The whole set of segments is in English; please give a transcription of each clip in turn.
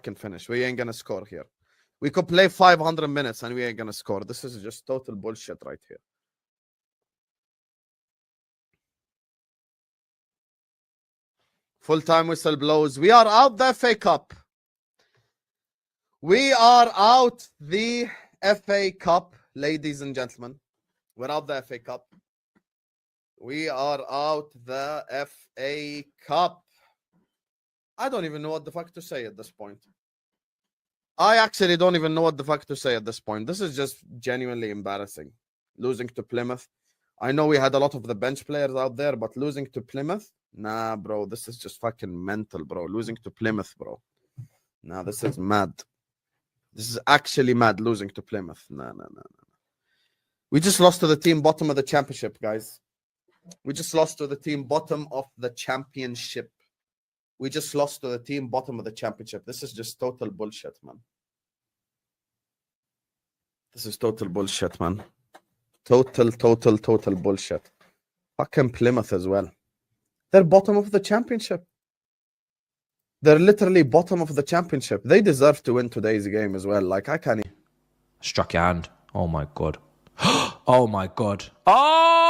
fucking finish. We ain't gonna score here. We could play 500 minutes and we ain't gonna score. This is just total bullshit right here. Full-time whistle blows. We are out the FA Cup. We are out the FA Cup, ladies and gentlemen. We're out the FA Cup. We are out the FA Cup. I don't even know what the fuck to say at this point. I actually don't even know what the fuck to say at this point. This is just genuinely embarrassing. Losing to Plymouth. I know we had a lot of the bench players out there, but losing to Plymouth? Nah, bro. This is just fucking mental, bro. Losing to Plymouth, bro. Nah, this is mad. This is actually mad, losing to Plymouth. No. We just lost to the team bottom of the championship, guys. We just lost to the team bottom of the championship. We just lost to the team bottom of the championship. This is just total bullshit, man. This is total bullshit, man. Total bullshit. Fucking Plymouth as well. They're bottom of the championship. They're literally bottom of the championship. They deserve to win today's game as well. Like, I can't. Struck your hand. Oh my God. Oh my God. Oh!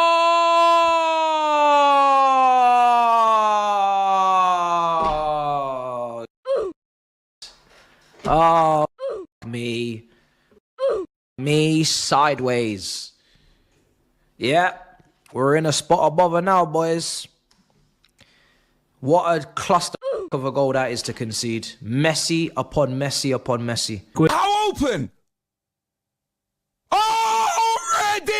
Oh, me sideways. Yeah, we're in a spot above her now, boys. What a cluster of a goal that is to concede. Messi upon Messi upon Messi. How open? Already!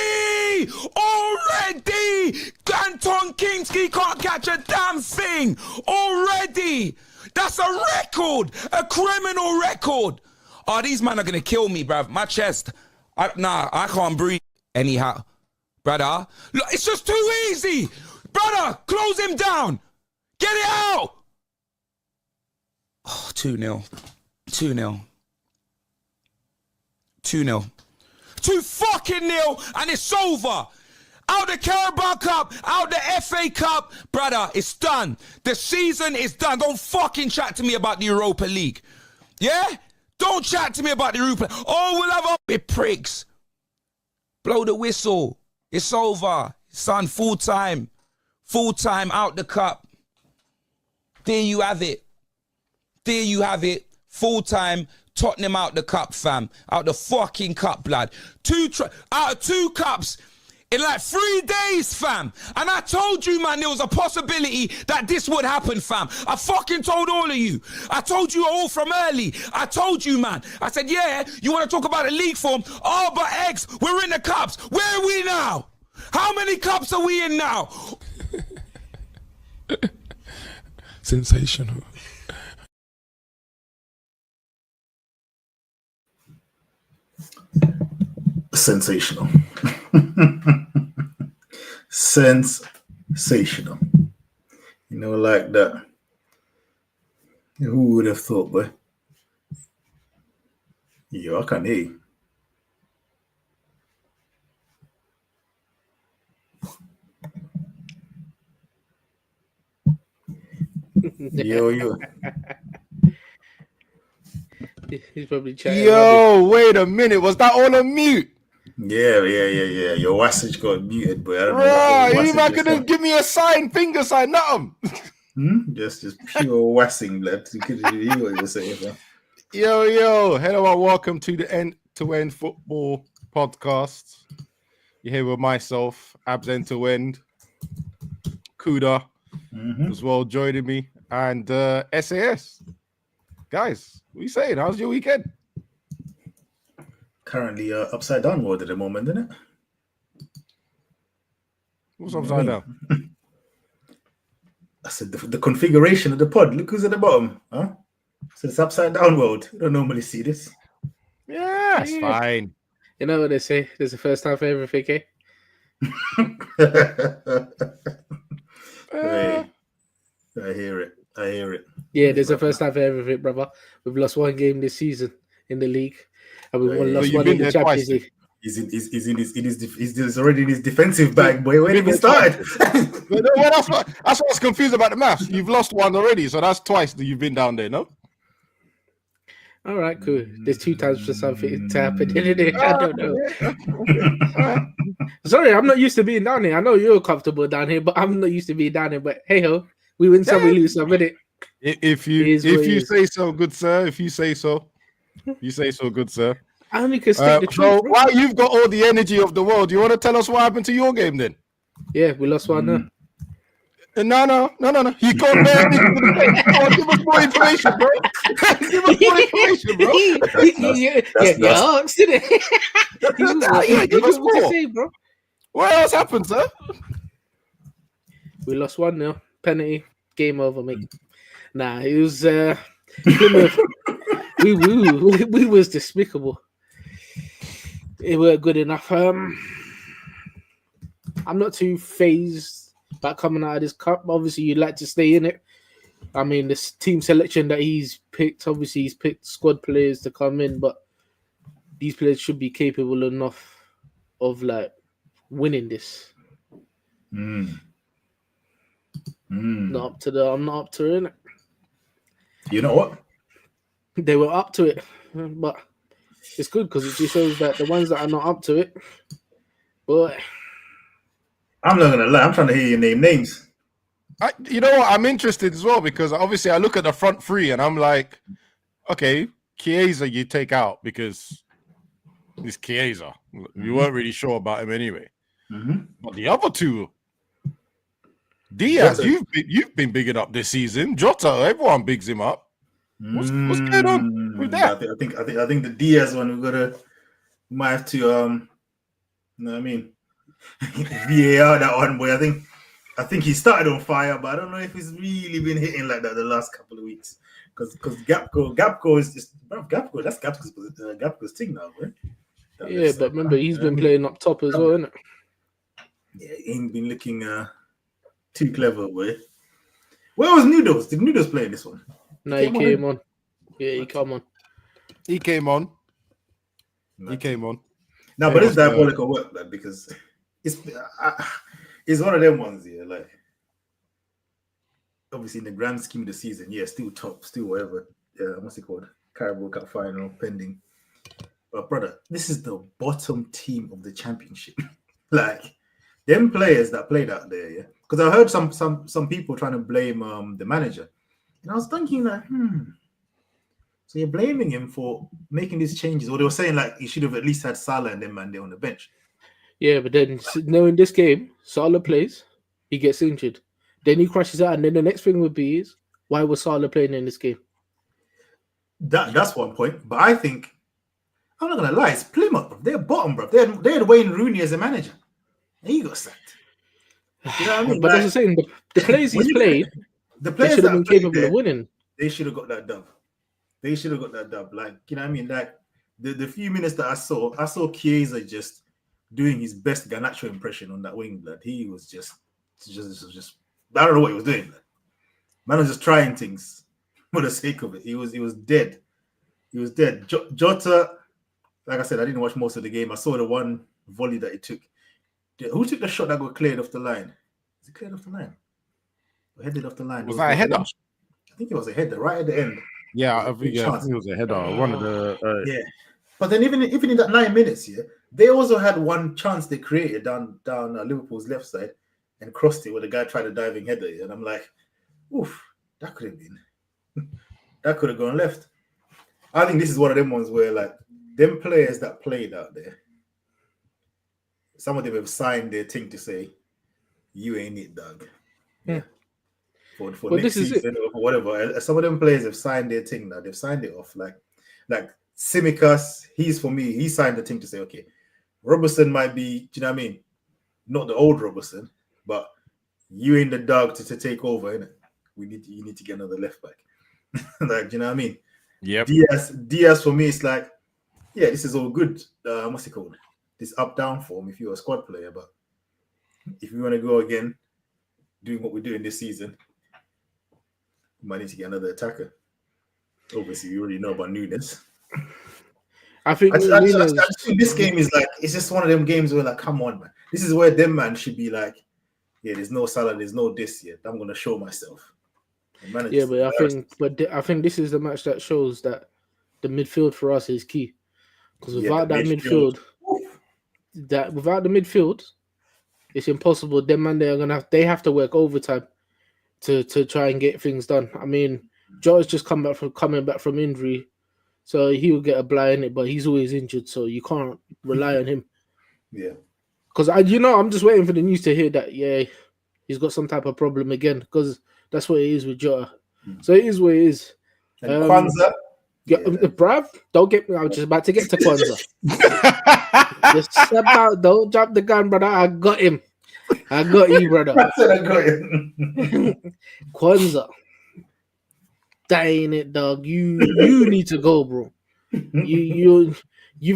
Danton Kingsley can't catch a damn thing! Already! That's a record! A criminal record! Oh, these men are gonna kill me, bruv. My chest. I can't breathe. Anyhow. Brother, look, it's just too easy! Brother, close him down! Get it out! Oh, 2-0. 2-0. 2-0. 2-0, and it's over. Out the Carabao Cup, out the FA Cup, brother, it's done. The season is done. Don't fucking chat to me about the Europa League. Yeah? Don't chat to me about the Europa. Oh, we'll have it, pricks. Blow the whistle. It's over. Son, full time out the cup. There you have it. Full time. Tottenham out the cup, fam. Out the fucking cup, blood. Out of 2 cups in like 3 days, fam. And I told you, man, there was a possibility that this would happen, fam. I fucking told all of you. I told you all from early. I told you, man. I said, yeah, you want to talk about the league form? Oh, but Eggs, we're in the cups. Where are we now? How many cups are we in now? Sensational. Sensational. Sensational. You know, like that. Who would have thought, boy? Yo, I can't hear you. Yo. He's probably chatting. Yo, wait a minute. Was that all on mute? Yeah. Your message got muted, boy. I don't know. Right, you not gonna give me a sign, finger sign, nothing. Just pure wassing, blood. You could hear what you're saying, man. Yo, hello and welcome to the End2End Football Podcast. You're here with myself, Abs End2End, Kuda, as well joining me, and SAS. Guys, what are you saying? How's your weekend? Currently upside down world at the moment, isn't it? What's upside down? I said the configuration of the pod. Look who's at the bottom, huh? So it's upside down world. You don't normally see this. Yeah, it's fine. You know what they say? There's a first time for everything, eh? Hey, I hear it. Yeah, there's a first time for everything, brother. We've lost 1 game this season in the league, and we've lost 1 in the Champions League. He's already in his defensive bag, boy. When he started. That's what I was confused about the maths. You've lost 1 already, so that's twice that you've been down there, no? All right, cool. There's 2 times for something to happen. I don't know. Sorry, I'm not used to being down here. I know you're comfortable down here, but I'm not used to being down here. But hey ho, we win some, we lose some, innit? If you say so, good sir. If you say so, good sir. I only can state the truth. So while you've got all the energy of the world, you want to tell us what happened to your game then? Yeah, we lost 1-0. No. You can't bear this. Give us more information, bro. Give us more information, bro. Give us more. Bro. What else happened, sir? We lost 1-0. Penalty. Game over, mate. Nah, it was Plymouth. we was despicable. It weren't good enough. I'm not too phased about coming out of this cup. Obviously, you'd like to stay in it. I mean, this team selection that he's picked, obviously he's picked squad players to come in, but these players should be capable enough of like winning this. I'm not up to it. You know what? They were up to it, but it's good because it just shows that the ones that are not up to it, boy. I'm not gonna lie. I'm trying to hear you name names. You know what? I'm interested as well because obviously I look at the front three and I'm like, okay, Chiesa you take out because it's Chiesa. You weren't really sure about him anyway. But the other two, Diaz, you've been bigging up this season. Jota, everyone bigs him up. What's going on with that? I think the Diaz one we might have to you know what I mean, VAR that one, boy. I think he started on fire, but I don't know if he's really been hitting like that the last couple of weeks. Because Gapco is just that's Gapco's thing now, boy. Yeah, but remember he's been playing up top as well, isn't it? Yeah, he ain't been looking too clever, boy. Where was Nudos? Did Nudos play in this one? No, he came on. Yeah, he came on. He came on. No, but it's diabolical work, lad, because it's one of them ones here. Like, obviously, in the grand scheme of the season, yeah, still top, still whatever. What's it called? Carabao Cup final pending. But brother, this is the bottom team of the championship. Like, them players that played out there, yeah. Because I heard some people trying to blame the manager, and I was thinking like, so you're blaming him for making these changes, or they were saying like he should have at least had Salah and them man there on the bench. Yeah, but then knowing this game, Salah plays, he gets injured, then he crashes out, and then the next thing would be is why was Salah playing in this game? That's one point, but I think I'm not gonna lie, it's Plymouth, bro. They're bottom, bro. They had Wayne Rooney as a manager, and he got sacked. You know what I mean? But like, that's the thing. The players he's played, the players should have been capable of winning. They should have got that dub. Like, you know what I mean? Like the few minutes that I saw Chiesa just doing his best Garnacho impression on that wing, blood. He was just I don't know what he was doing. Man was just trying things for the sake of it. He was dead. He was dead. Jota, like I said, I didn't watch most of the game. I saw the one volley that he took. Who took the shot that got cleared off the line? Is it cleared off the line? Or headed off the line? Was that a header? I think it was a header right at the end. Yeah, I think it was a header. One of the yeah. But then even in that 9 minutes, yeah, they also had one chance they created down Liverpool's left side and crossed it where the guy tried a diving header. And I'm like, oof, that could have gone left. I think this is one of them ones where like them players that played out there, some of them have signed their thing to say, you ain't it, dog. Yeah. For next season or whatever. Some of them players have signed their thing now. They've signed it off. Like Tsimikas, he's for me, he signed the thing to say, okay, Robertson might be, do you know what I mean? Not the old Robertson, but you ain't the dog to take over, innit? You need to get another left back. Like, do you know what I mean? Yeah. Diaz for me, it's like, yeah, this is all good. What's it called? This up-down form if you're a squad player, but if you want to go again, doing what we're doing this season, we might need to get another attacker. Obviously, we already know about Nunes. I think this game is like, it's just one of them games where like, come on, man. This is where them man should be like, yeah, there's no Salah, there's no this yet. I'm gonna show myself. Yeah, but I think this is the match that shows that the midfield for us is key. Because Yeah, without the that midfield. without the midfield, it's impossible. Them man, they have to work overtime to try and get things done. I mean, Jota's just coming back from injury, so he will get a blind in it, but he's always injured, so you can't rely on him. Yeah. Because I'm just waiting for the news to hear that he's got some type of problem again, because that's what it is with Jota. So it is what it is. And Kwanzaa. Bruv, don't get me. I was just about to get to Kwanzaa. Just step out. Don't drop the gun, brother. I got him. I got you, brother. I said I got him. Kwanzaa. That ain't it, dog. You need to go, bro. You've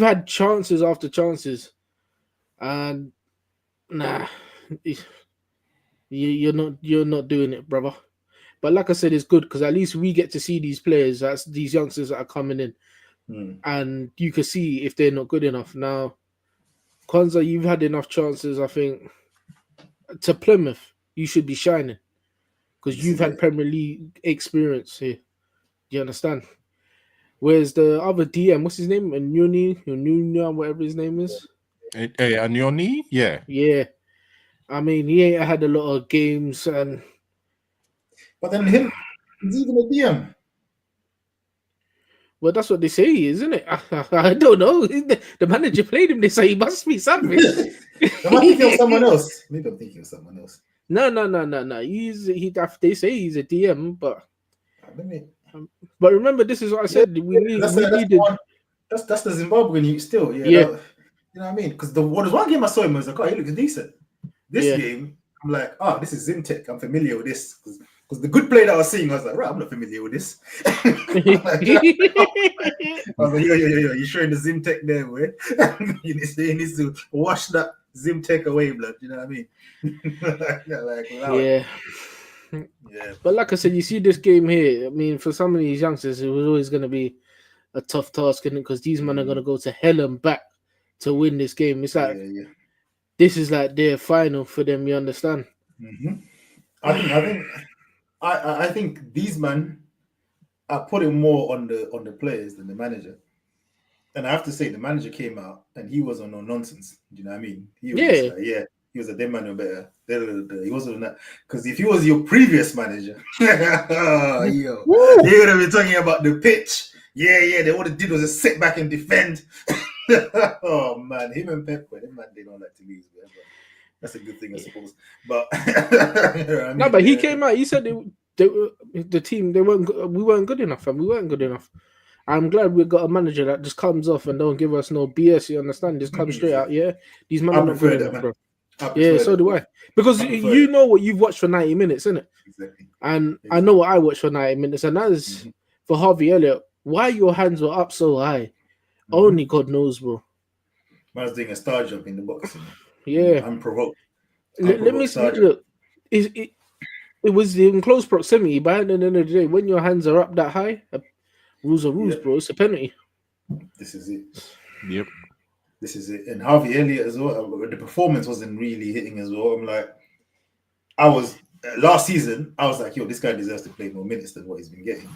had chances after chances, and nah, you're not doing it, brother. But like I said, it's good because at least we get to see these players, that's these youngsters that are coming in, and you can see if they're not good enough. Now, Kwanzaa, you've had enough chances, I think. To Plymouth, you should be shining because you've had Premier League experience here. Do you understand? Whereas the other DM, what's his name? Nunia, whatever his name is. Hey, Anioni? Yeah. Yeah. I mean, he ain't had a lot of games, and but then he's even a DM. Well, that's what they say, isn't it? I don't know. The manager played him. They say he must be something. Am I thinking of someone else? Maybe I'm thinking of someone else. No. They say he's a DM, but remember, this is what I said. That's the Zimbabwean you still. Yeah. You know what I mean? Because there was one game I saw him, I was like, oh, he looks decent. This game, I'm like, oh, this is Zimtech. I'm familiar with this. Because the good play that I was seeing, I was like, right, I'm not familiar with this. I was like, yo, you're showing the Zimtech there, boy. He needs to wash that Zimtech away, blood. You know what I mean? Yeah. But like I said, you see this game here. I mean, for some of these youngsters, it was always going to be a tough task, because these men are going to go to hell and back to win this game. It's like this is like their final for them. You understand? Mm-hmm. I think these men are putting more on the players than the manager. And I have to say, the manager came out and he was on no nonsense. Do you know what I mean? He was a them man better. He wasn't that, because if he was your previous manager, they would have been talking about the pitch. They what it did was just sit back and defend. Oh man, him and Pep, them man, they don't like to lose. But that's a good thing, I suppose. But but he came out. He said the team we weren't good enough, and we weren't good enough. I'm glad we got a manager that just comes off and don't give us no BS. You understand? Just come straight out. Yeah, these men are not good enough, bro. So do I. Because you know what you've watched for 90 minutes, isn't it? Exactly. And I know what I watched for 90 minutes, and that is for Harvey Elliott. Why your hands were up so high? Only God knows, bro. I was doing a star jump in the box. Yeah. Unprovoked. Let me see. Look, it was in close proximity, but at the end of the day, when your hands are up that high, rules are rules, bro. It's a penalty. This is it. Yep. This is it. And Harvey Elliott as well, the performance wasn't really hitting as well. I'm like, last season, I was like, yo, this guy deserves to play more minutes than what he's been getting.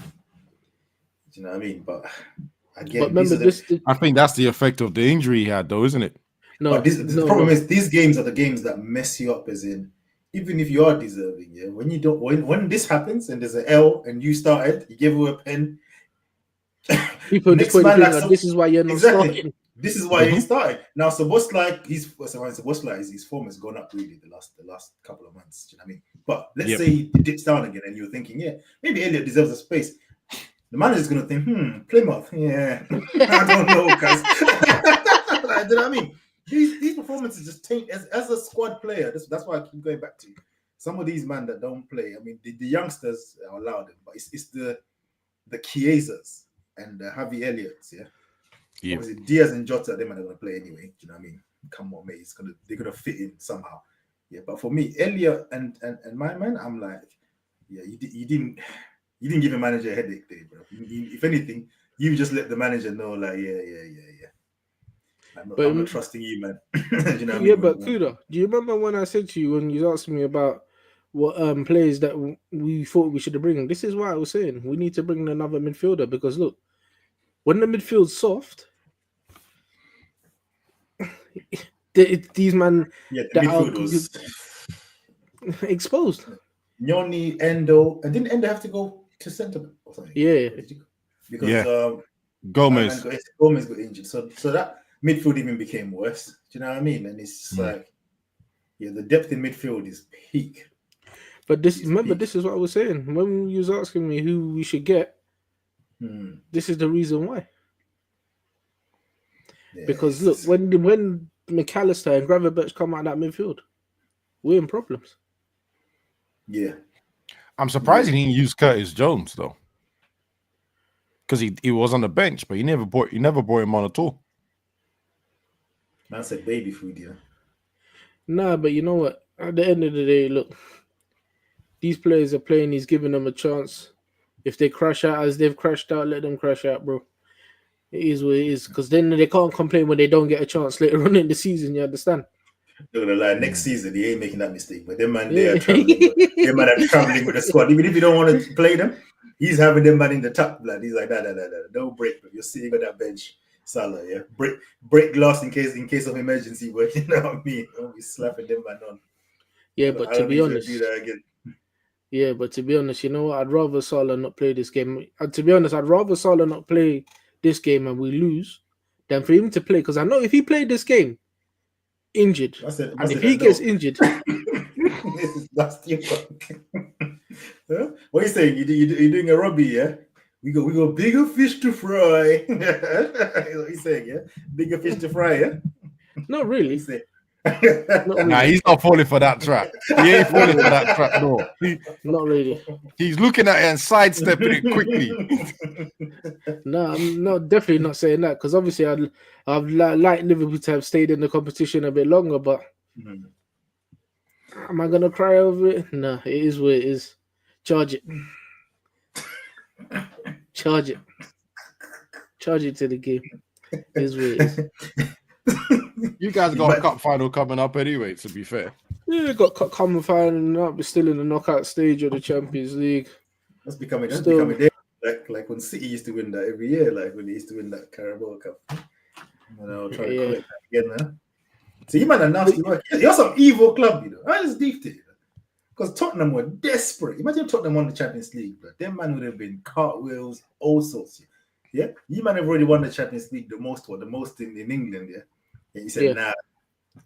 Do you know what I mean? But again, remember I think that's the effect of the injury he had, though, isn't it? No, the problem is these games are the games that mess you up, as in, even if you are deserving, when you don't, when this happens and there's an L and you started, you give away a pen. People just put this is why you're not starting. This is why he started. Now, Szoboszlai, his form has gone up really the last couple of months. Do you know what I mean? But let's say he dips down again, and you're thinking, maybe Elliott deserves a space. The manager's gonna think, Plymouth, I don't know, guys. Do you know what I mean? These performances just taint as a squad player. That's why I keep going back to some of these men that don't play. I mean, the youngsters are allowed it, but it's the Chiesas and the Harvey Elliott's, Obviously, Diaz and Jota, them are going to play anyway. Do you know what I mean? Come on, mate. They're gonna fit in somehow. But for me, Elliott and my man, I'm like, you didn't give a manager a headache there, bro. If anything, you just let the manager know, like, I'm not trusting you, man. Do you know what I mean? But Kuda, do you remember when I said to you when you asked me about what players that we thought we should have bring? This is why I was saying we need to bring another midfielder, because look, when the midfield's soft, these man Yeah, the that midfield are was exposed. Nyoni, Endo, and didn't Endo have to go to centre back or something? Yeah. Because Yeah. Gomez. Gomez got injured, so that midfield even became worse. Do you know what I mean? And it's just like, yeah, the depth in midfield is peak. But this is what I was saying when you was asking me who we should get. This is the reason why. Yeah, Because look, when McAllister and Gravenberch come out of that midfield, we're in problems. Yeah. I'm surprised he didn't use Curtis Jones though, because he was on the bench, but he never brought him on at all. Man said baby food, yeah. Nah, but you know what? At the end of the day, look, these players are playing. He's giving them a chance. If they crash out as they've crashed out, let them crash out, bro. It is what it is. Because then they can't complain when they don't get a chance later on in the season. You understand? Not gonna lie, next season he ain't making that mistake. But them man, they are traveling. Them man are traveling with the squad. Even if you don't want to play them, he's having them man in the top. Blood. He's like, nah. Don't break. But you're sitting on that bench, Salah. Yeah, break glass in case of emergency. But you know what I mean? Don't be slapping them man on. Yeah, but to be honest, do that again. Yeah, but to be honest, you know what? I'd rather Salah not play this game. To be honest, I'd rather Salah not play this game and we lose than for him to play. Because I know if he played this game injured, if he gets injured, this is nasty. Huh? What are you saying? You're doing a Robbie, yeah? We got bigger fish to fry. What you saying, yeah? Bigger fish to fry, yeah? Not really. Nah, he's not falling for that trap. He ain't falling for that trap, no. Not really. He's looking at it and sidestepping it quickly. No, I'm definitely not saying that because obviously I'd like Liverpool to have stayed in the competition a bit longer, but am I gonna cry over it? No, it is what it is. Charge it. Charge it to the game. It is what it is. You guys got a cup final coming up anyway, to be fair. Yeah, we got cup final up. We're still in the knockout stage of the Champions League. That's becoming there. Like when City used to win that every year, like when they used to win that Carabao Cup. I'll try to collect that again, man. So you man are nasty work. You're some evil club, you know. I just deep it. Because Tottenham were desperate. Imagine Tottenham won the Champions League, but them man would have been cartwheels, all sorts. Yeah, you man have already won the Champions League the most in England, yeah. And you said, nah,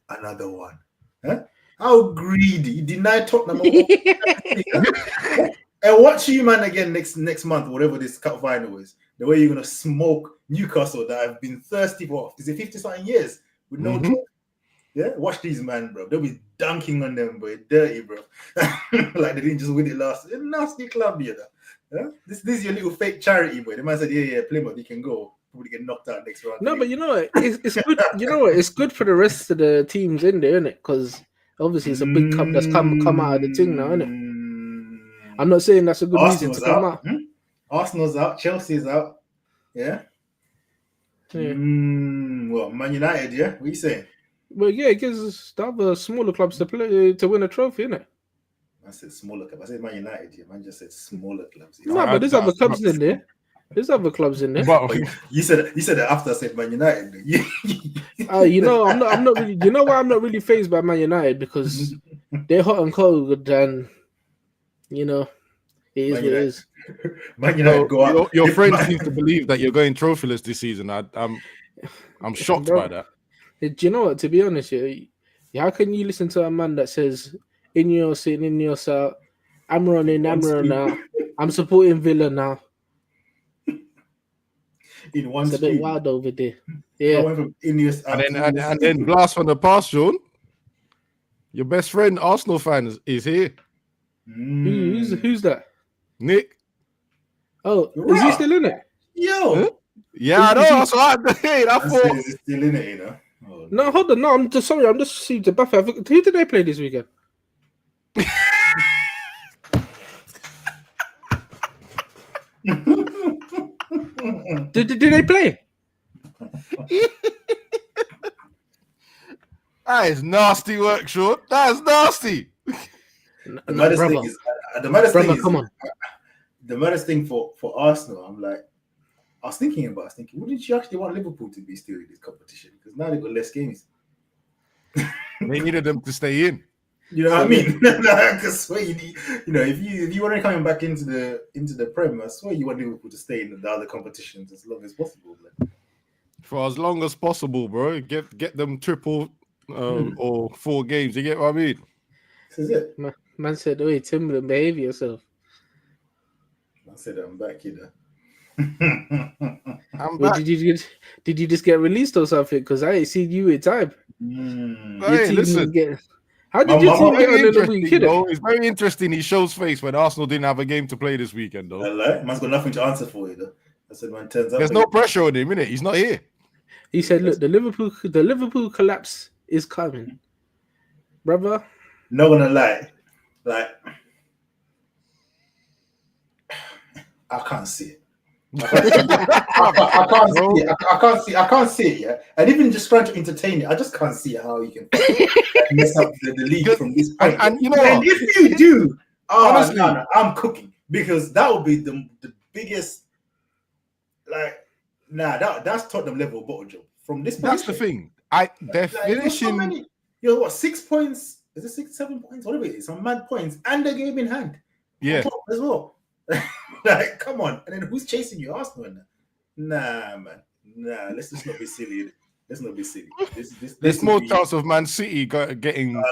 another one. Huh? How greedy. You denied Tottenham. And watch you, man, again next month, whatever this cup final is. The way you're going to smoke Newcastle that have been thirsty for, is it 50-something years with no trophy? Yeah, watch these, man, bro. They'll be dunking on them, bro. Dirty, bro. Like they didn't just win it last. It's a nasty club, you know. Yeah? This is your little fake charity, boy. The man said, yeah, Plymouth, you can go. Probably get knocked out next round. No, but you know what? It's good. You know what? It's good for the rest of the teams in there, isn't it? Because obviously it's a big cup that's come out of the thing now, isn't it? I'm not saying that's a good reason to come out. Arsenal's out. Chelsea's out. Yeah. Well, Man United, yeah? What are you saying? Well, yeah, it gives the other smaller clubs to play to win a trophy, innit? I said smaller club. I said Man United, yeah. Man just said smaller clubs. No, but there's other clubs in there. There's other clubs in there. But you said that after I said Man United. You know, I'm not really. You know why I'm not really fazed by Man United, because they're hot and cold, and you know, it is what it is. Man United go out. Your friends seem to believe that you're going trophyless this season. I'm shocked by that. Do you know what? To be honest, how can you listen to a man that says in your sitting in your out, I'm running now, I'm supporting Villa now. In one it's a bit wild over there. Yeah. And then blast from the past, Sean. Your best friend, Arsenal fan, is here. Who's that? Nick. Oh, is he still in it? Yo. Huh? Yeah, I know. That's what I thought. He's still in it, you know. Oh, no, hold on. No, I'm just sorry. I'm just received a buffer. Who did they play this weekend? Did they play? That is nasty work, Sean. That is nasty. The maddest thing is, come on. The maddest thing for Arsenal, I'm like, was thinking, wouldn't you actually want Liverpool to be still in this competition? Because now they've got less games. They needed them to stay in. You know what I mean? I swear you need, if you want to coming back into the Prem, I swear you want Liverpool to stay in the other competitions as long as possible. Man. For as long as possible, bro. Get them triple or 4 games. You get what I mean? This is it. Man said, "Wait, Timberland, behave yourself." I said I'm back, I'm Wait, back. did you just get released or something? Because I ain't seen you in time. Hey, listen. How did your team get on in the week? It's very interesting. He shows face when Arsenal didn't have a game to play this weekend, though. Man's got nothing to answer for you, though. I said, man, turns up. There's no pressure on him, innit? He's not here. He said, "Look, the Liverpool collapse is coming, brother." Not gonna lie, like I can't see it. I can't see it. Yeah, and even just trying to entertain it, I just can't see how you can mess up the league from this point. And you know and what? if you do, Honestly, no, I'm cooking because that would be the biggest. Like, that's Tottenham level bottle job from this. That's the thing. They're finishing. You're what, 6 points? Is it 6, 7 points? Whatever it is, some mad points and the game in hand. Yeah, As well. Like, come on. And then who's chasing you? Arsenal? Nah, man. Nah, let's just not be silly. Let's not be silly. there's more chance of Man City getting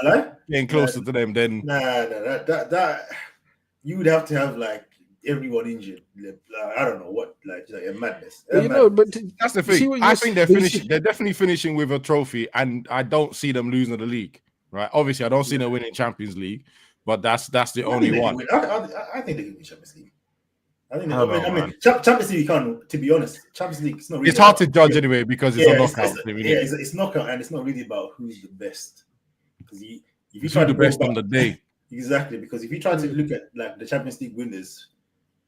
closer to them than. That you would have to have like everyone injured. I don't know what, like a madness. But That's the thing. I think they're finishing. They're definitely finishing with a trophy, and I don't see them losing the league. Right? Obviously, I don't see them winning Champions League, but that's the only one. I think they can win Champions League. I mean, Champions League, you can't. To be honest, Champions League. It's not. Really It's hard to judge anyway because it's a knockout. It's knockout, and it's not really about who's the best. Because if you try the best on the day, exactly. Because if you try to look at like the Champions League winners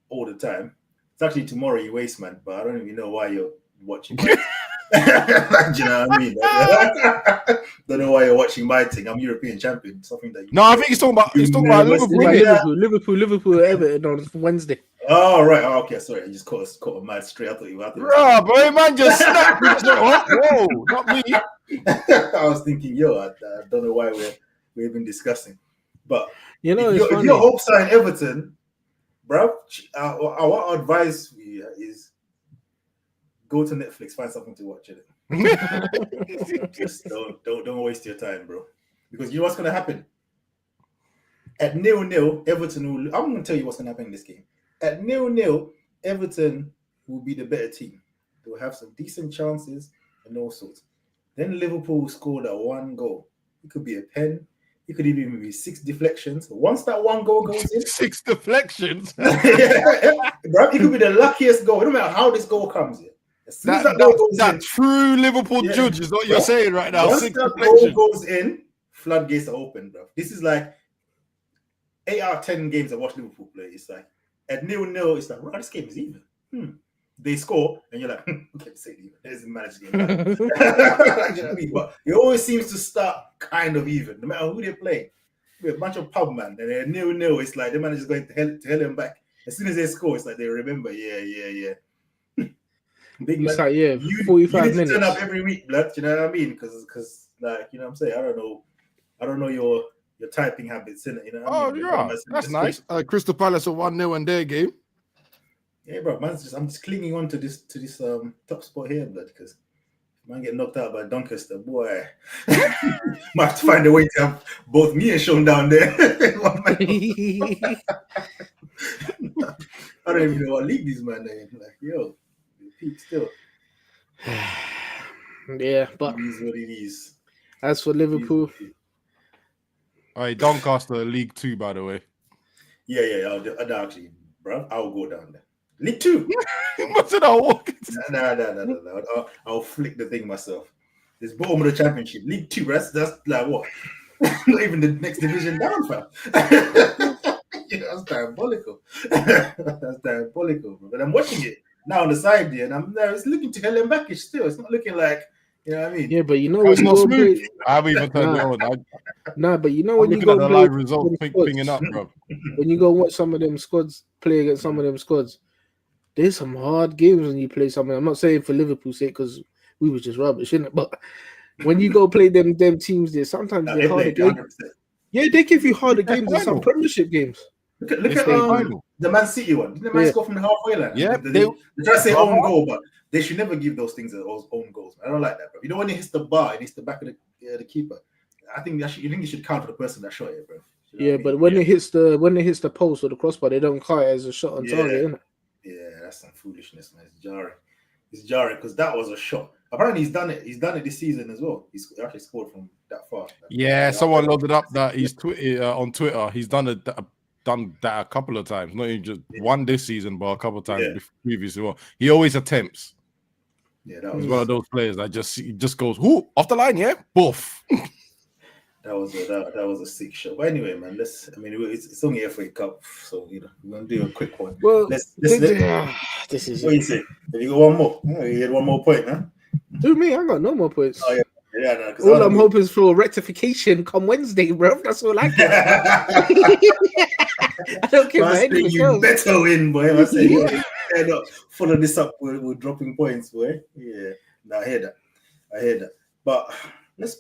all the time, it's actually tomorrow you waste, man. But I don't even know why you're watching. Do you know what I mean? Don't know why you're watching my thing. I'm European champion. Something that I think he's talking about Liverpool, Everton on Wednesday. Oh right, okay. Sorry, I just caught a mad straight. I thought you were. Bro, man, just snapped. Whoa, not me. I was thinking, I don't know why we're even discussing, but if your hopes are in Everton, bro, our advice is go to Netflix, find something to watch it. Just don't waste your time, bro. Because you know what's gonna happen? At 0-0, Everton will. I'm gonna tell you what's gonna happen in this game. At 0-0, Everton will be the better team. They will have some decent chances and all sorts. Then Liverpool will score that 1 goal. It could be a pen. It could even be 6 deflections. Once that 1 goal goes in, 6 deflections. Bro, it could be the luckiest goal. It don't matter how this goal comes in. As soon as that goal goes in, true Liverpool judge is what you're saying right now. Once 6 that deflections. goal goes in, floodgates are open, bro. This is like 8 out of 10 games I watch Liverpool play. It's like at 0-0, it's like, wow, this game is even. They score, and you're like, okay, say it even. There's a managed game. You know what I mean? But it always seems to start kind of even, no matter who they play. We're a bunch of pub man, and they're 0-0. It's like the man is going to hell them back. As soon as they score, it's like they remember, yeah. Big man, like, 45 you need minutes. to turn up every week, blood. You know what I mean? Because like, you know what I'm saying? I don't know your typing habits, innit? You know what I mean? Yeah, that's nice. Crystal Palace are 1-0 in their game. Yeah, bro. I'm just clinging on to this top spot here, blood. Because man get knocked out by Doncaster, boy. Might have to find a way to have both me and Sean down there. I don't even know what league these man are in. Like, yo, peak still. Yeah, but it is what it is. As for Liverpool, All right, Doncaster, League 2, by the way. Yeah. I'll actually, bro. I'll go down there. League 2. What did I walk? No. I'll flick the thing myself. It's bottom of the championship. League 2, bro. That's like what? Not even the next division down, fam. That's diabolical. That's diabolical, bro. But I'm watching it now on the side here, and it's looking to hell and backish still. It's not looking like, you know what I mean? yeah, but you know It's when not you smooth. go I haven't even turned it on. Nah, but you know I'm when you looking at go the live results pinging up, bro. when you go watch some of them squads play against some of them squads, there's some hard games when you play something. I'm not saying for Liverpool's sake because we were just rubbish, innit? But when you go play them teams there, sometimes they're harder games. Yeah, they give you harder games than some Premiership games. Look at the Man City one. Didn't the Man score from the halfway line? Yeah, they try to say own goal, but they should never give those things as own goals. I don't like that, bro. You know when it hits the bar, it hits the back of the keeper. I think it should count for the person that shot it, bro. You know yeah, but when it hits the post or the crossbar, they don't count it as a shot on target, innit? Yeah, that's some foolishness, man. It's jarring because that was a shot. Apparently, he's done it. He's done it this season as well. He's actually scored from that far. Yeah, someone loaded up that he's on Twitter. He's done that a couple of times. Not even just one this season, but a couple of times previously. Well, he always attempts. Yeah, that was he's one of those players that just goes, "Whoo, off the line, yeah, boof." That was a sick shot. But anyway, man, it's only FA Cup, so we're gonna do a quick one. Well, this is what you say. Have you got one more? You had one more point, huh? Do me? I got no more points. Oh yeah, no, all I'm hoping is for rectification come Wednesday, bro. That's all I care. I don't care about anything else. You better win, boy. I say you're not follow this up with dropping points, boy. Yeah, no, I hear that. But let's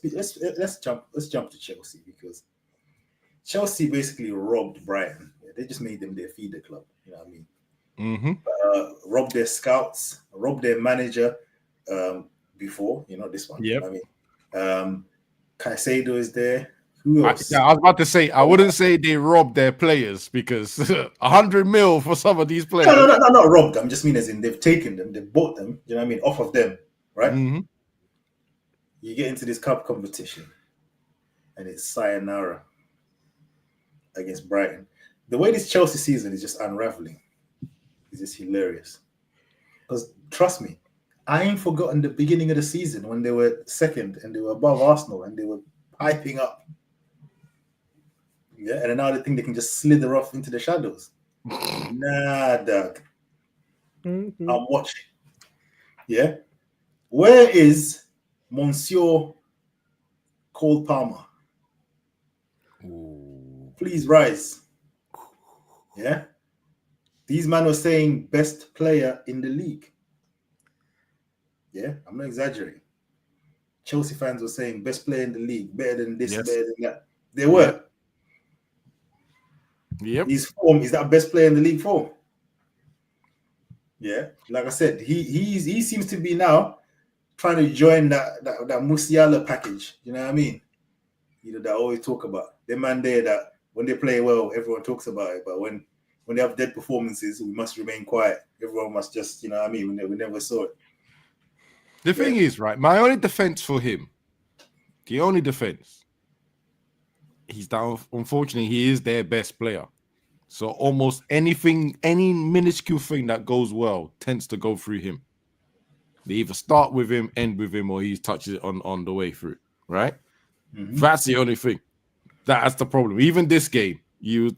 jump to Chelsea because Chelsea basically robbed Brighton. Yeah, they just made them their feeder club. You know what I mean? Mm-hmm. Robbed their scouts, robbed their manager. Before this one. Yep. I mean, Caicedo is there. Who else? I was about to say I wouldn't say they robbed their players because 100 mil for some of these players. No, not robbed them. Just mean as in they've taken them, they've bought them. You know what I mean? Off of them, right? Mm-hmm. You get into this cup competition, and it's sayonara against Brighton. The way this Chelsea season is just unraveling is just hilarious. Because trust me, I ain't forgotten the beginning of the season when they were second and they were above Arsenal and they were piping up. Yeah, and now they think they can just slither off into the shadows. Nah, dog. Mm-hmm. I'm watching. Yeah. Where is Monsieur Cole Palmer? Ooh. Please rise. Yeah. These men were saying best player in the league. Yeah, I'm not exaggerating. Chelsea fans were saying best player in the league, better than this, better than that. They were. Yep. His form is that best player in the league form. Yeah, like I said, he seems to be now trying to join that Musiala package. You know what I mean? That I always talk about. The man there that when they play well, everyone talks about it, but when they have dead performances, we must remain quiet. Everyone must just, you know what I mean? We never saw it. The thing is, right, my only defense for him, he's down. Unfortunately, he is their best player. So almost any minuscule thing that goes well tends to go through him. They either start with him, end with him, or he touches it on the way through, right? Mm-hmm. That's the only thing. That's the problem. Even this game,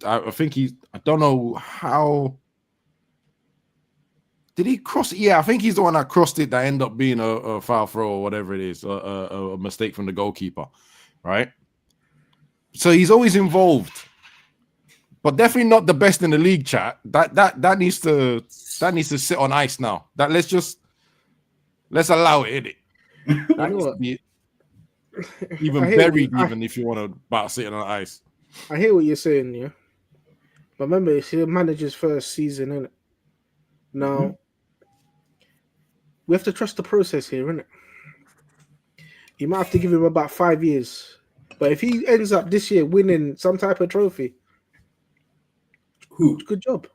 I think I don't know how. Did he cross it? Yeah, I think he's the one that crossed it that ended up being a foul throw or whatever it is, a mistake from the goalkeeper, right? So he's always involved, but definitely not the best in the league, chat. That needs to sit on ice now. Let's allow it, innit? That needs to be even buried, even if you want to about sitting on ice. I hear what you're saying, yeah. But remember, it's your manager's first season, innit? Now, we have to trust the process here, innit? You might have to give him about 5 years. But if he ends up this year winning some type of trophy, good job.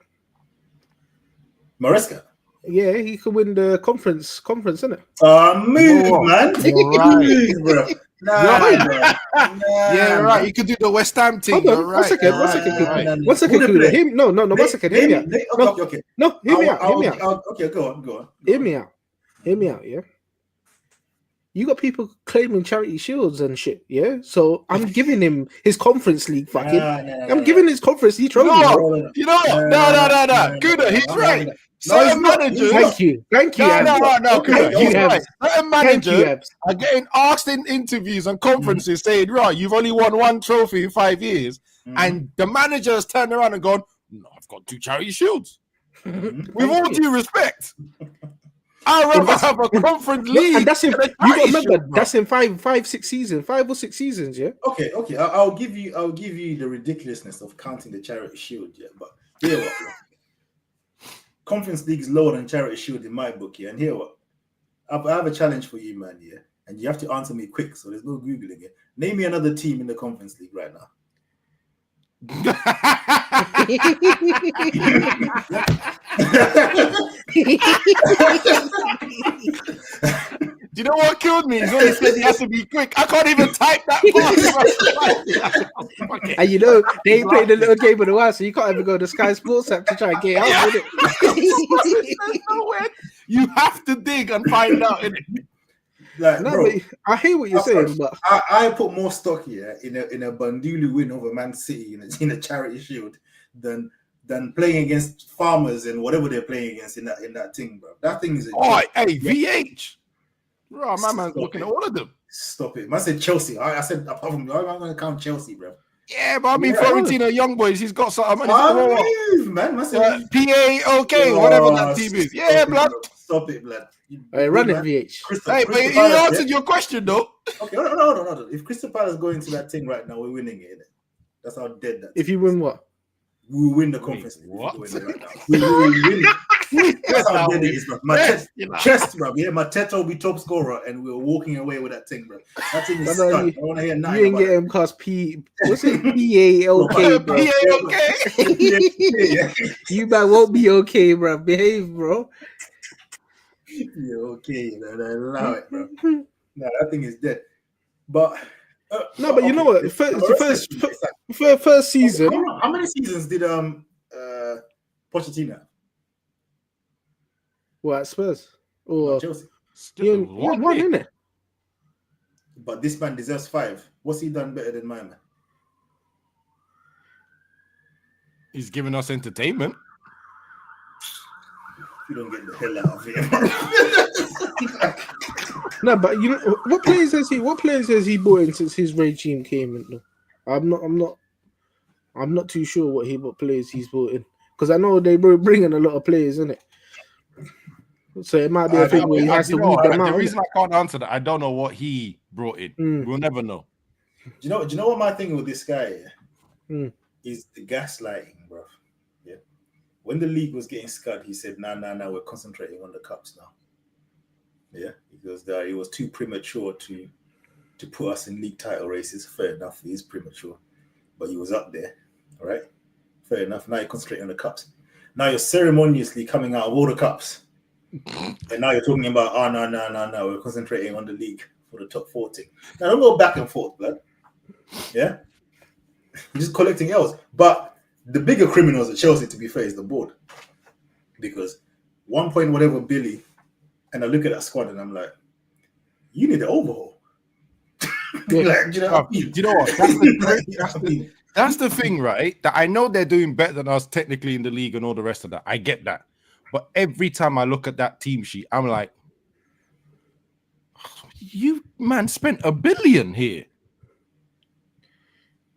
Maresca? Yeah, he could win the conference, innit? Move, man. Right. Move, bro. Nah. Yeah, right. You could do the West Ham team. Hold on, right. One second, Kuda. No, one second. Hear me out. Okay. No, hear me out. Okay, go on. Hear me out, yeah? You got people claiming charity shields and shit, yeah? So I'm giving him his conference league fucking. I'm giving his conference league trophy. You know what? No. Kuda, he's right. Certain managers. Thank you. No, Kuda, he's right. Certain managers are getting asked in interviews and conferences saying, right, you've only won one trophy in 5 years. And the manager has turned around and gone, no, I've got 2 charity shields. With all due respect, I'd rather have a conference league. And that's in, than a you got to charity remember, shield, bro. that's in 5 or 6 seasons, yeah. Okay. I'll give you the ridiculousness of counting the Charity Shield, yeah. But here what, bro? Conference League is lower than Charity Shield in my book, yeah. And here what? I have a challenge for you, man, yeah. And you have to answer me quick, so there's no googling it. Name me another team in the Conference League right now. Do you know what killed me? He's only said he has to be quick. I can't even type that fast. And you know, they ain't played a little game in a while, so you can't even go to Sky Sports app to try and get out with it. There's no way. You have to dig and find out, innit? Like, No, bro, but I hear what you're saying, but I put more stock here in a Bandulu win over Man City in a Charity Shield than playing against Farmers and whatever they're playing against in that thing, bro. That thing is a Oh, joke. hey, VH. Bro, my man's Stop looking it. at all of them. Stop it. I said Chelsea. I said apart from I'm going to count Chelsea, bro. Yeah, but I mean, Yeah. Florentino Young Boys, he's got something. Man, Man. I said, PA, whatever that team is. Yeah, blood. Stop it, blood. run it, VH. Hey, but you answered your question, though. Okay, no. If Crystal Palace go into that thing right now, we're winning it. Innit? That's how dead that. If you win what? We will win the conference. League if what? we go in right now. We will win it. That's how dead it is, bro. My chest, bro. Yeah, my Teto will be top scorer, and we're walking away with that thing, bro. That thing is stuck. I want to hear nothing. You ain't about get him cause what's it? PAOK, bro. it. You man won't be okay, bro. Behave, bro. Yeah, okay, allow it, bro. No, that thing is dead. But No, but you know what? The first season. How many seasons did Pochettino? What, at Spurs? Or Chelsea? he had one, innit? But this man deserves 5. What's he done better than my man? He's giving us entertainment. You don't get the hell out of here. No, but you know what players has he brought in since his regime came in? Though? I'm not too sure what players he's brought in, because I know they were bringing a lot of players, innit? So it might be a thing where he has to weed them out. The reason I can't answer that, I don't know what he brought in. We'll never know. Do you know what my thing with this guy is? The gaslighting, bro. Yeah. When the league was getting scud, he said, "Nah, we're concentrating on the cups now." Yeah, because he was too premature to put us in league title races. Fair enough, he is premature, but he was up there. All right, fair enough. Now you're concentrating on the cups. Now you're ceremoniously coming out of all the cups. And now you're talking about, no, we're concentrating on the league for the top 40. Now don't go back and forth, blood. Yeah? You're just collecting L's. But the bigger criminals at Chelsea, to be fair, is the board. Because 1 point whatever Billy, and I look at that squad and I'm like, you need an overhaul. Like, do you know what I mean? Do you know what? That's the thing, right? That I know they're doing better than us technically in the league and all the rest of that. I get that. But every time I look at that team sheet, I'm like, you, man, spent $1 billion here.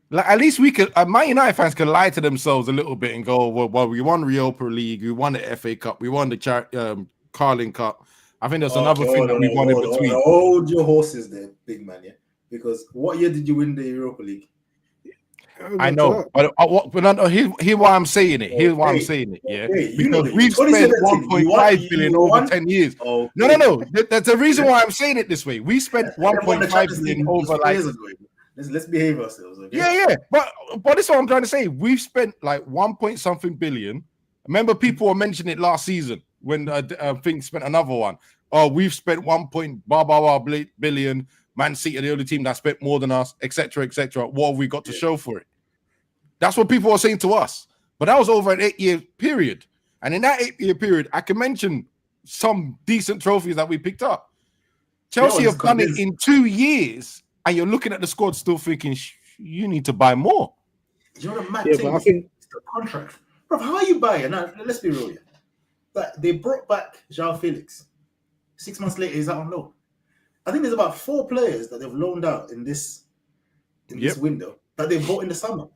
Like, at least we could, Man United fans can lie to themselves a little bit and go, well, we won the Europa League, we won the FA Cup, we won the Carling Cup. I think there's another thing that we won in between. Hold your horses there, big man, yeah? Because what year did you win the Europa League? I know, but here's why I'm saying it. Here's why I'm saying it. Yeah, because we've spent 1.5 billion over 10 years. Okay. No. That's the reason why I'm saying it this way. We spent 1.5 billion over like. Let's behave ourselves. Okay? Yeah. But this is what I'm trying to say. We've spent like 1 point something billion. Remember, people were mentioning it last season when things spent another one. Oh, we've spent 1 billion. Man City are the only team that spent more than us, etc. What have we got to show for it? That's what people are saying to us. But that was over an 8-year period. And in that 8-year period, I can mention some decent trophies that we picked up. Chelsea have done it in 2 years, and you're looking at the squad still thinking, you need to buy more. You know the mad thing? I think it's the contract. Bro, how are you buying? Now, let's be real here. But they brought back João Felix. 6 months later, he's out on loan. I think there's about 4 players that they've loaned out in this window that they bought in the summer.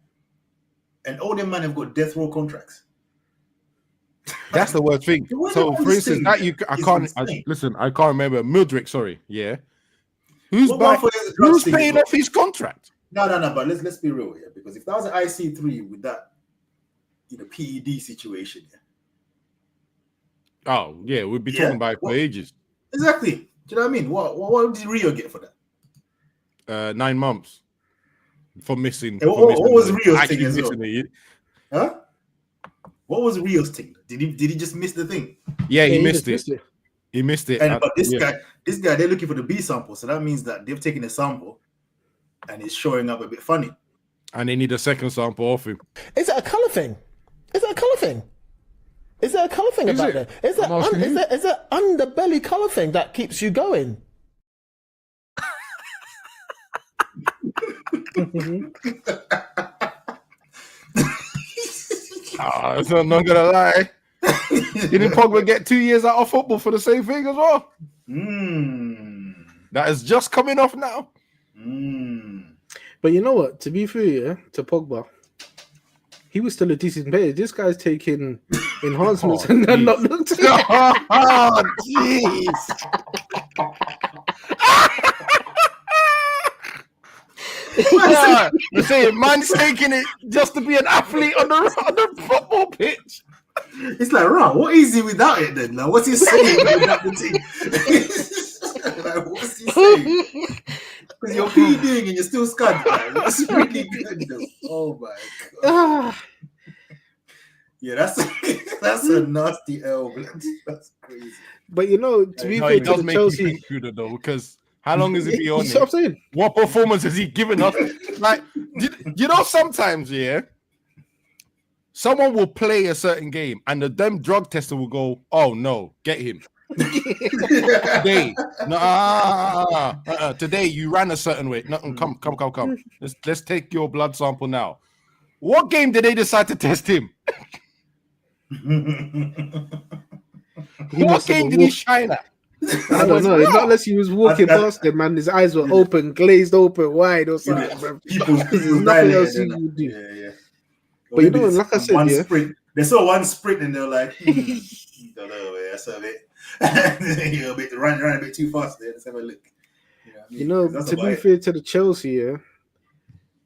And all them men have got death row contracts. That's the worst thing. The one So, I for instance, understand that you, I is can't insane. listen. I can't remember Mudrick. Sorry, yeah. Who's What about for the drugs who's thing as paying well? off his contract? No. But let's be real here, because if that was an IC3 with that, PED situation, Oh yeah, we'd be Yeah. talking about it for ages. exactly. Do you know what I mean? What did Rio get for that? 9 months for missing. Hey, for what was the- Rio's actually thing as missing well? it. Huh? What was Rio's thing? Did he just miss the thing? Yeah, he just missed it. He missed it. And but this yeah. guy, they're looking for the B sample, so that means that they've taken a sample and it's showing up a bit funny. And they need a second sample off him. Is it a colour thing? Is it a colour thing? Is there a colour thing about it? Is it is it underbelly colour thing that keeps you going? So I'm not gonna lie. Didn't Pogba get 2 years out of football for the same thing as well? That is just coming off now. But you know what? To be fair, yeah, to Pogba, he was still a decent player. This guy's taking enhancements and then not looked. Oh, jeez. You say man's taking it just to be an athlete on the football pitch. It's like, right, what is he without it then? Like, what's he saying without the team? Like, what's he saying? Because you're PDing and you're still scared. Like, it's really good though. Oh my god. Yeah, that's a nasty L, blood. That's crazy. But you know, to be No, fair it to does the make Chelsea, you think, Kuda, though, because how long has he been on you see what I'm it? saying? What performance has he given us? Like, you know, sometimes, yeah, someone will play a certain game and them drug tester will go, oh no, get him. Today, today you ran a certain way. No, come. Let's take your blood sample now. What game did they decide to test him? What game did he shine at? I don't know. Not unless he was walking past them, man. His eyes were open, glazed open, wide, or something. Bro. There's nothing else he would do. Yeah. But you know, like I said, one yeah. sprint. They saw one sprint and they're like, don't know, that's a bit. You're a bit run a bit too fast there. Let's have a look. You know, to be fair to the Chelsea, yeah,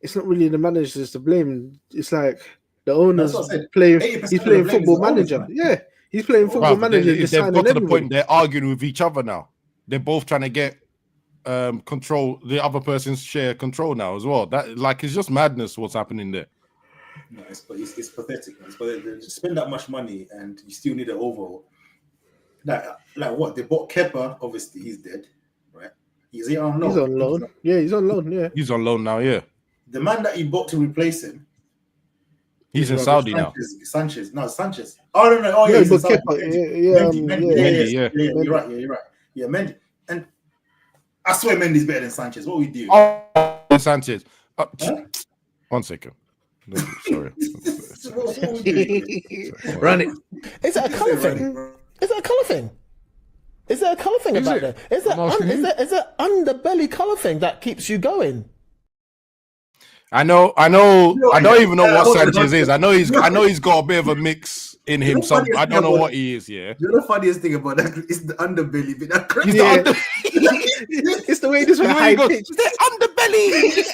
it's not really the managers to blame. It's like the owners playing. He's playing football manager. Yeah, he's playing football manager. They've got to the point they're arguing with each other now. They're both trying to get control. The other person's share control now as well. That it's just madness. What's happening there? No, it's pathetic. It's pathetic. You spend that much money and you still need an overhaul. Like what? They bought Kepa. Obviously, he's dead, right? Is he on loan? He's on loan. Yeah, he's on loan. Yeah, he's on loan now. Yeah, the man that he bought to replace him. He's in Saudi now. Sanchez. Oh no. Oh yeah, he's in Saudi. Mendy, yeah. You're right. Yeah, Mendy. And I swear Mendy's better than Sanchez. What we do? Oh, Sanchez. Huh? 1 second. No, sorry. Run it. Is it a colour thing? Is it a colour thing? Is there a colour thing about it? Is it underbelly colour thing that keeps you going? I know. I don't even know what Sanchez is. I know he's got a bit of a mix in him. So I don't know what he is. Yeah. You know the funniest thing about that is the underbelly bit. It's the way this was high pitch. The underbelly.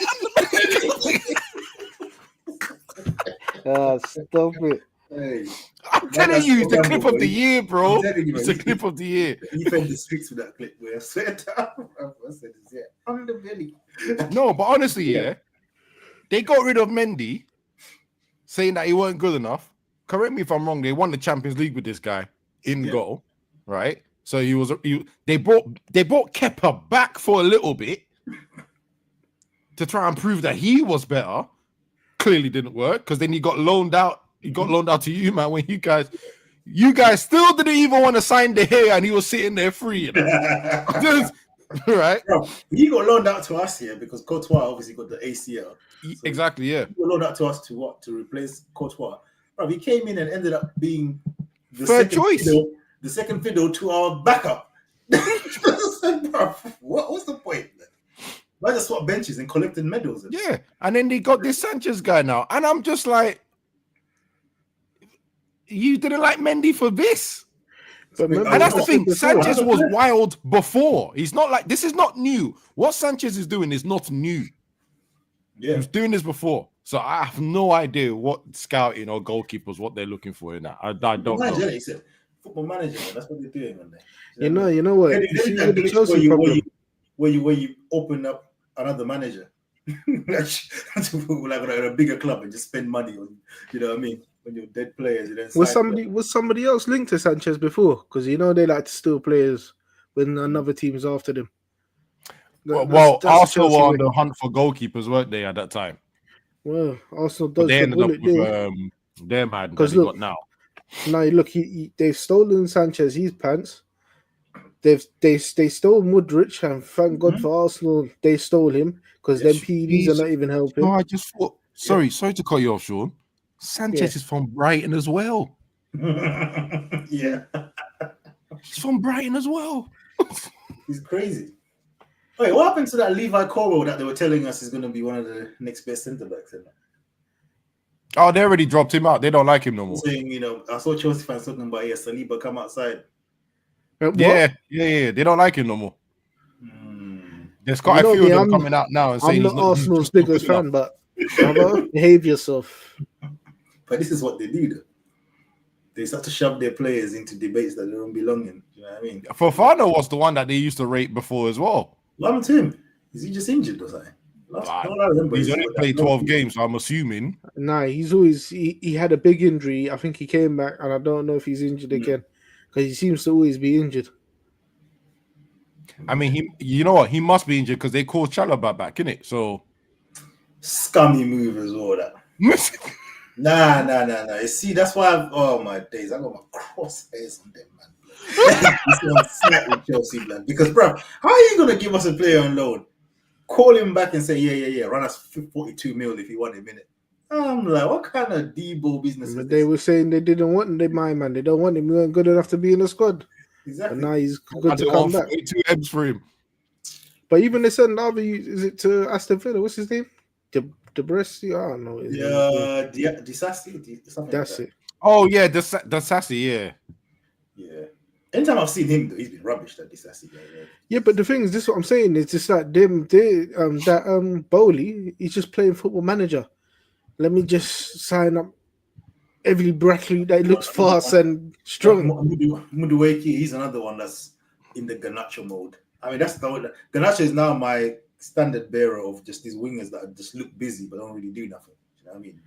Stop it. Hey, I'm telling you, it's the clip of the year, bro. It's the clip of the year. He fed the streets with that clip where I said, underbelly. No, but honestly, yeah, they got rid of Mendy, saying that he weren't good enough. Correct me if I'm wrong. They won the Champions League with this guy in goal, right? So they brought Kepa back for a little bit to try and prove that he was better. Clearly didn't work because then he got loaned out. He got loaned out to you, man. When you guys still didn't even want to sign the hair, and he was sitting there free, you know? Right? Bro, he got loaned out to us here because Courtois obviously got the ACL. So exactly, yeah. He got loaned out to us to replace Courtois. Bro, he came in and ended up being the third choice, the second fiddle to our backup. Bro, what's the point? I just swapped benches and collected medals. Yeah, and then they got this Sanchez guy now, and I'm just like, you didn't like Mendy for this. But remember, And that's the thing. before. Sanchez was wild before. He's not like this is not new. What Sanchez is doing is not new. He was doing this before. So I have no idea what scouting or goalkeepers what they're looking for in that. I don't know. He said, football manager, man, that's what they're doing, man. You know what? They You see that with the glitch Chelsea problem. where you open up another manager, like a bigger club and just spend money on, you know what I mean? When you're dead players, you then Was somebody else linked to Sanchez before? Because you know they like to steal players when another team's after them. Well, Arsenal were on the hunt for goalkeepers, weren't they, at that time? Well, Arsenal But does they the ended up bullet with deal. their man that Because they look, got now. now look, they've stolen Sanchez his pants. They stole Mudryk, and thank God for Arsenal they stole him because them PDs are not even helping. No, I just thought. Sorry to cut you off, Sean. Sanchez is from Brighton as well. Yeah, He's from Brighton as well. he's crazy. Wait, what happened to that Levi Colwill that they were telling us is going to be one of the next best centre backs? Oh, they already dropped him out. They don't like him no more. Saying, you know, I saw Chelsea fans talking about Saliba come outside. Yeah. They don't like him no more. There's quite a few of them coming out now and saying I'm not Arsenal's biggest fan, but brother, behave yourself. But this is what they do, though. They start to shove their players into debates that they don't belong in. You know what I mean? Fofana was the one that they used to rate before as well. What happened to him? Is he just injured or something? He's only played 12 games, so I'm assuming. Nah, he had a big injury. I think he came back, and I don't know if he's injured again because he seems to always be injured. I mean, you know what? He must be injured because they called Chalobah back, innit? So scummy move as well. That nah. You see, that's why oh my days, I got my crosshairs on them, man. With Chelsea, man. Because, bro, how are you gonna give us a player on loan? Call him back and say, yeah, run us 42 mil if you want a minute. I'm like, what kind of Debo business? But they were saying they didn't want him, my man. They don't want him. He weren't good enough to be in the squad. Exactly. But now he's good to come back. 2 M's for him. But even they sent another, is it to Aston Villa? What's his name? Debresi? I don't know. Disassi? That's it. Oh, yeah, the Sassy, yeah. Yeah. Anytime I've seen him, though, he's been rubbish, that Disassi guy. Yeah, but the thing is, this is what I'm saying. It's just like Bowley, he's just playing football manager. Let me just sign up every Brackley that looks fast and strong. Muduweki, he's another one that's in the Garnacho mode. I mean, that's the Garnacho is now my standard bearer of just these wingers that just look busy but don't really do nothing. You know what I mean?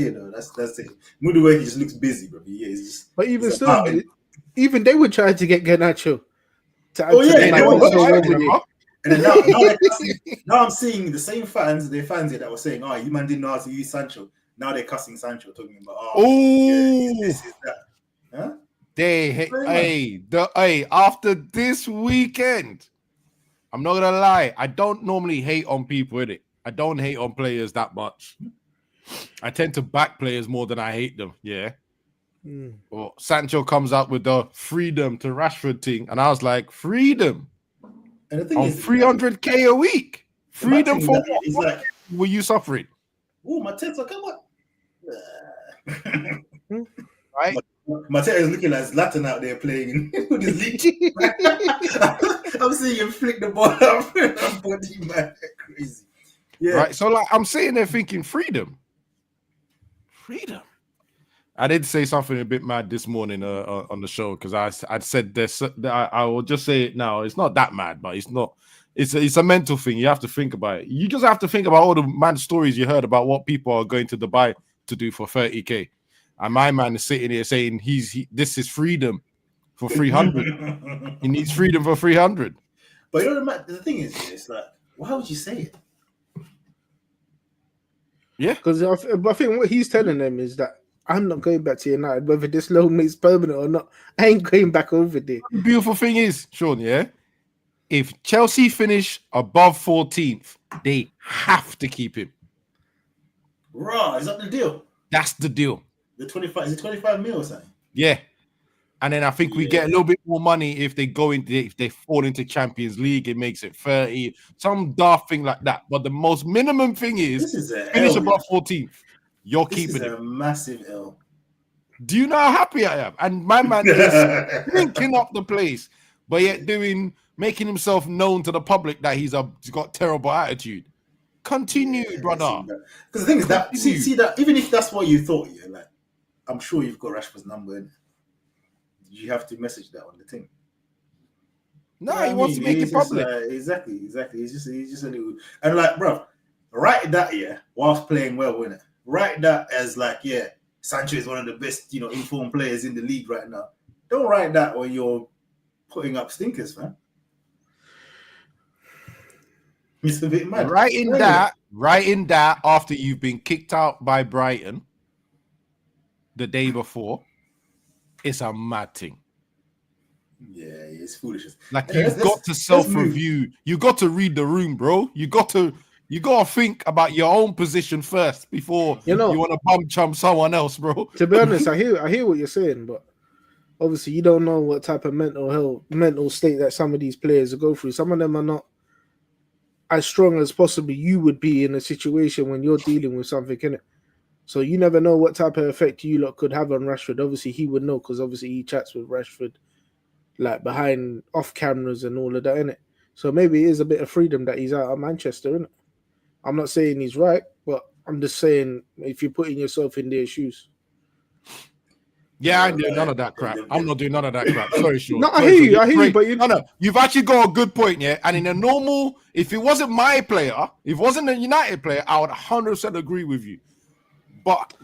You know, that's it. Muduweki just looks busy, bro. Yeah, he's just, but even still, even they were trying to get Garnacho. And then now I'm seeing the same fans here that were saying, "Oh, you man didn't know how to use Sancho." Now they're cussing Sancho, talking about, this is that. Huh? After this weekend, I'm not gonna lie. I don't normally hate on people, innit? I don't hate on players that much. I tend to back players more than I hate them. Yeah. Well, Sancho comes out with the freedom to Rashford thing, and I was like, freedom. And the thing on is, 300k a week. Freedom for what? He's like, were you suffering? Oh, my tits are come on. Right? Mateta is looking like Zlatan out there playing with his league. I'm seeing him flick the ball up. Body man, crazy. Yeah. Right. So like I'm sitting there thinking freedom. I did say something a bit mad this morning on the show because I said this. I will just say it now. It's not that mad, but it's not. It's a mental thing. You have to think about it. You just have to think about all the mad stories you heard about what people are going to Dubai to do for 30k. And my man is sitting here saying this is freedom for 300. He needs freedom for 300. But you know the thing is, it's like, why would you say it? Yeah, because I think what he's telling them is that I'm not going back to United, whether this loan is permanent or not. I ain't going back over there. The beautiful thing is, Sean, yeah, if Chelsea finish above 14th, they have to keep him. Raw, is that the deal? That's the deal. The 25 is it 25 mil or something? Yeah. And then I think we get a little bit more money if they fall into Champions League. It makes it 30, some daft thing like that. But the most minimum thing is finish above 14th. You're keeping it. This is a massive L. Do you know how happy I am? And my man is thinking up the place, but yet making himself known to the public that he's got terrible attitude. Continue, brother. Because the thing is that see that even if that's what you thought, yeah, like I'm sure you've got Rashford's number. Did you have to message that on the thing? No, he wants to make it public. Exactly. He's just a little, and like, bro, write that whilst playing well, win it. Write that as like, Sancho is one of the best, informed players in the league right now. Don't write that when you're putting up stinkers, man. It's a bit mad. Writing that after you've been kicked out by Brighton the day before, it's a mad thing. Yeah, it's foolishness. Like you've got to self-review. You got to read the room, bro. You got to think about your own position first before you want to bum chum someone else, bro. To be honest, I hear what you're saying, but obviously you don't know what type of mental state that some of these players go through. Some of them are not as strong as possibly you would be in a situation when you're dealing with something, innit? So you never know what type of effect you lot could have on Rashford. Obviously, he would know because obviously he chats with Rashford like behind off cameras and all of that, innit? So maybe it is a bit of freedom that he's out of Manchester, innit? I'm not saying he's right, but I'm just saying if you're putting yourself in their shoes. Yeah, I ain't doing none of that crap. I'm not doing none of that crap. Sorry, Sean. No, I hear you, but you've actually got a good point, yeah. And in a normal, if it wasn't my player, if it wasn't a United player, I would 100% agree with you. But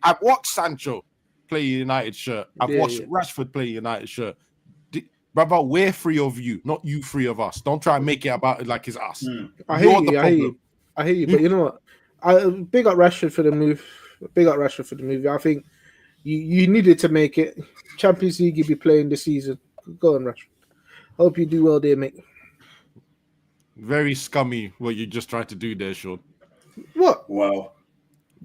I've watched Sancho play a United shirt. I've watched Rashford play a United shirt. Brother, we're three of you, not you three of us. Don't try and make it about it like it's us. I hear you, but you know what? Big up Rashford for the move. I think you needed to make it. Champions League, you'll be playing this season. Go on, Rashford. Hope you do well there, mate. Very scummy what you just tried to do there, Sean. What? Wow.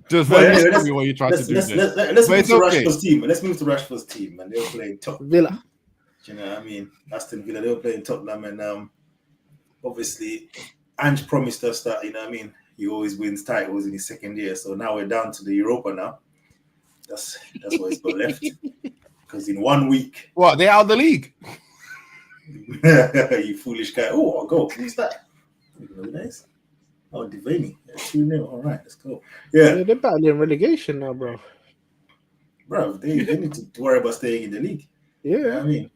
Just very scummy what you tried to do there. Let's move to Rashford's team. Let's move to Rashford's team, and they're playing top Villa. You know what I mean? Aston Villa, they were playing Tottenham, and obviously Ange promised us that, you know what I mean, he always wins titles in his second year. So now we're down to the Europa now. That's what he's got left. Because in 1 week... What, they're out of the league? You foolish guy. Oh, I'll go. Who's that? Very nice. Oh, Devaney. 2-0. All right, let's go. Yeah. They're battling relegation now, bro. Bro, they need to worry about staying in the league. Yeah. You know what I mean?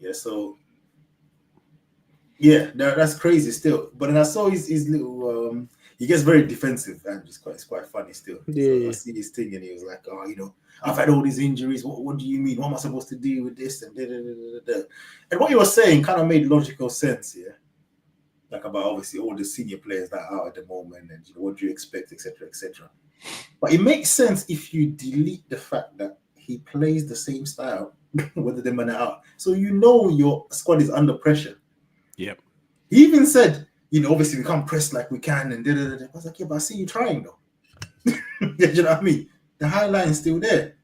Yeah, so that's crazy still. But then I saw his little he gets very defensive and it's quite funny still. Yeah. So I see his thing and he was like, I've had all these injuries. What do you mean? What am I supposed to do with this? And and what you were saying kind of made logical sense, yeah. Like about obviously all the senior players that are out at the moment and what do you expect, etc., etc. But it makes sense if you delete the fact that he plays the same style whether them are out. So your squad is under pressure. Yep. He even said, obviously we can't press like we can and I was like, but I see you trying though. You know what I mean? The high line is still there.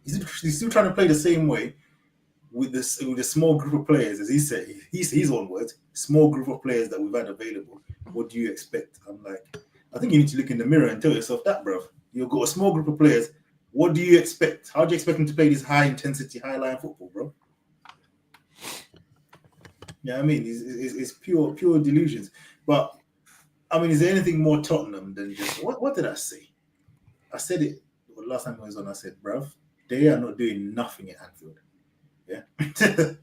He's still trying to play the same way with a small group of players, as he said, his own words, small group of players that we've had available. What do you expect? I'm like, I think you need to look in the mirror and tell yourself that, bro. You've got a small group of players. What do you expect? How do you expect him to play this high-intensity, high-line football, bro? Yeah, I mean, it's pure delusions. But, I mean, is there anything more Tottenham than just... What did I say? I said it last time I was on. I said, bruv, they are not doing nothing at Anfield. Yeah?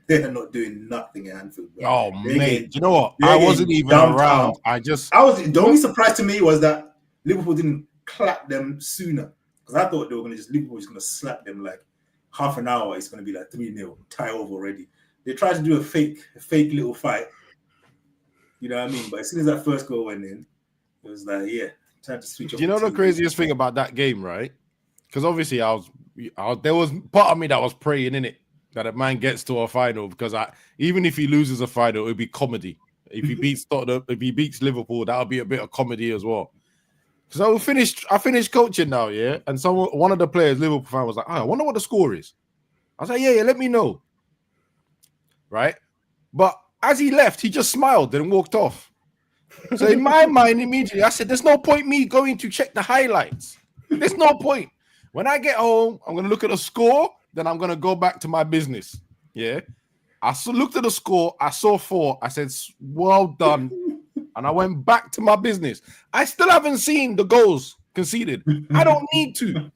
They are not doing nothing at Anfield. Bro. Oh, mate. You know what? I wasn't even around. The only surprise to me was that Liverpool didn't clap them sooner. Because I thought they were going to Liverpool was going to slap them like half an hour. It's going to be like 3-0, tie over already. They tried to do a fake little fight. You know what I mean? But as soon as that first goal went in, it was like, time to switch off. You know the craziest thing about that game, right? Because obviously there was part of me that was praying in it that a man gets to a final because even if he loses a final, it would be comedy. If he beats Tottenham, if he beats Liverpool, that'll be a bit of comedy as well. So I finished coaching now, yeah. And one of the players, Liverpool fan, was like, I wonder what the score is. I was like, yeah, let me know. Right? But as he left, he just smiled and walked off. So in my mind, immediately, I said, there's no point me going to check the highlights. There's no point. When I get home, I'm gonna look at the score. Then I'm gonna go back to my business. Yeah. Looked at the score. I saw 4. I said, "Well done," and I went back to my business. I still haven't seen the goals conceded. I don't need to.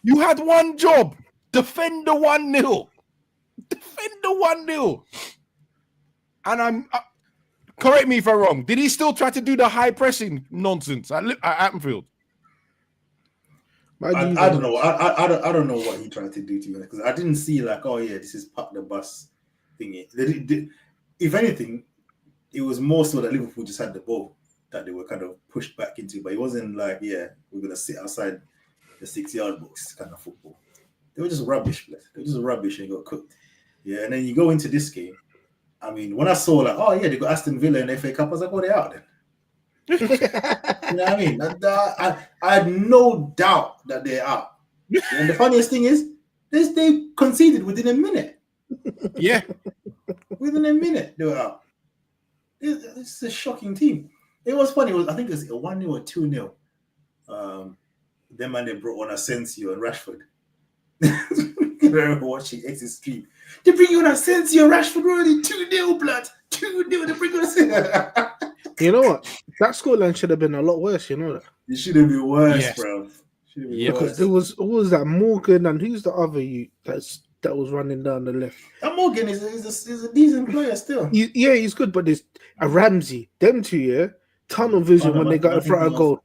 You had one job: defend the 1-0. Defend the 1-0. And correct me if I'm wrong. Did he still try to do the high pressing nonsense at Anfield? I don't know. I don't know what he tried to do to you because I didn't see like, oh yeah, this is park the bus thingy. If anything, it was more so that Liverpool just had the ball that they were kind of pushed back into, but it wasn't like, yeah, we're gonna sit outside the 6-yard box kind of football. They were just rubbish, they were just rubbish and got cooked. Yeah, and then you go into this game. I mean, when I saw like, oh yeah, they got Aston Villa in the FA Cup, I was like, oh, they're out then. You know what I mean? I had no doubt that they're out. And the funniest thing is, they conceded within a minute. Yeah. Within a minute, they were out. It's a shocking team. It was funny. I think it was a 1-0 or 2-0. Them and they brought on Asensio and Rashford. I remember watching X's stream. They bring you on Asensio, Rashford already 2-0, blood. 2-0, they bring you on Asensio. You know what? That scoreline should have been a lot worse, you know that? It should have been worse, bro. Yeah, because there was that Morgan and who's the other that was running down the left? And Morgan is a decent player still. He's good, but there's a Ramsey. Them two, yeah, tunnel vision when they got in front of goal.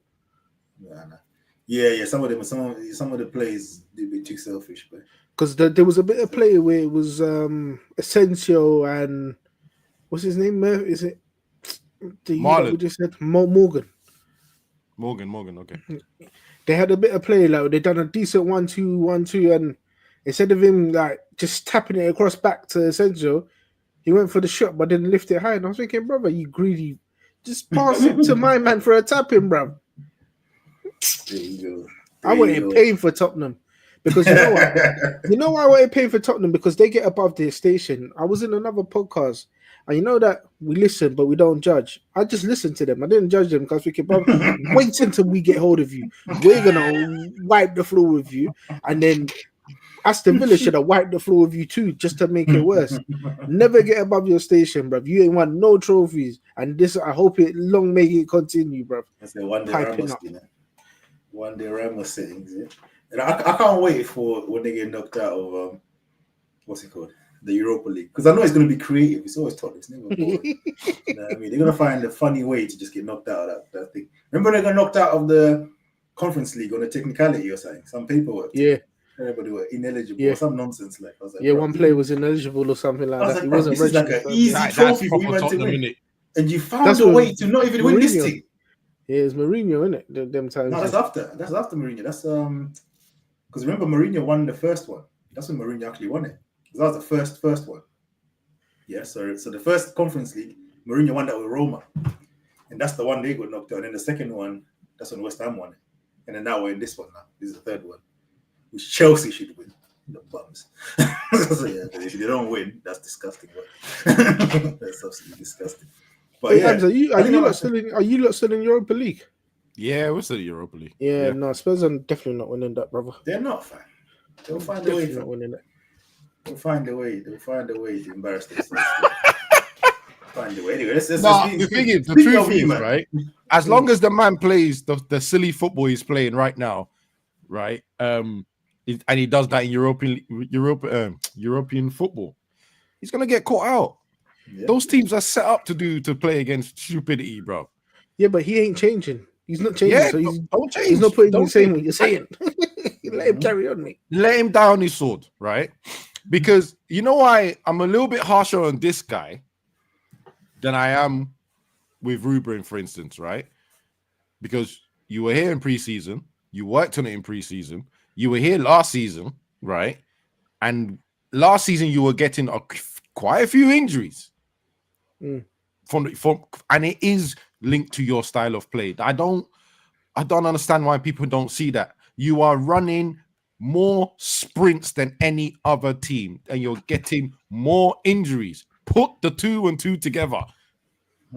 Yeah. Some of the plays did be too selfish, but because there was a bit of play where it was Asensio and what's his name? Is it Marlon? We just said Morgan. Morgan. Okay. They had a bit of play, like they done a decent 1-2, and instead of him like just tapping it across back to Asensio, he went for the shot but didn't lift it high. And I was thinking, brother, you greedy, just pass it to my man for a tapping, bro. There you go. I wasn't paying for Tottenham because you know what? You know why I wasn't paying for Tottenham? Because they get above their station. I was in another podcast, and you know that we listen, but we don't judge. I just listened to them. I didn't judge them because we kept wait until we get hold of you. We're gonna wipe the floor with you, and then Aston Villa should have wiped the floor with you too, just to make it worse. Never get above your station, bruv. You ain't won no trophies, and this I hope it long may it continue, bruv. That's the one day Ramos settings, yeah. And I can't wait for when they get knocked out of what's it called? The Europa League. Because I know it's gonna be creative. It's always taught it's never boring. You know what I mean? They're gonna find a funny way to just get knocked out of that thing. Remember they got knocked out of the Conference League on a technicality or something, some paperwork. Yeah. Everybody were ineligible or some nonsense like. I was like, yeah, one player was ineligible or something like that. He wasn't this is like an easy trophy for you to win. And you found a way to not even win this thing. Yeah, it's Mourinho, isn't it? Them times. No, that's after Mourinho. That's because remember Mourinho won the first one. That's when Mourinho actually won it. That was the first one. Yeah, so the first Conference League, Mourinho won that with Roma, and that's the one they got knocked out. And then the second one, that's when West Ham won it. And then now we're in this one now. This is the third one, which Chelsea should win. The bums. So yeah, if they don't win, that's disgusting. That's absolutely disgusting. But hey, yeah, Hamza, are you lot still in Europa League? Yeah, we're still in Europa League. Yeah, no, Spurs are definitely not winning that, brother. They're not, fine. They'll find a way. Not winning it. They'll find a way to embarrass themselves. Find a way. Anyway, let's the truth is, right? As long as the man plays the silly football he's playing right now, right? And he does that in European football, he's gonna get caught out. Yeah. Those teams are set up to play against stupidity, bro. Yeah, but he ain't changing. He's not changing. Yeah, so don't change. He's not putting you saying what you're saying. Let him carry on, mate. Let him down his sword, right? Because you know why I'm a little bit harsher on this guy than I am with Ruben, for instance, right? Because you were here in preseason, you worked on it in preseason, you were here last season, right? And last season you were getting quite a few injuries from and it is linked to your style of play. I don't understand why people don't see that. You are running more sprints than any other team, and you're getting more injuries. Put the 2 and 2 together.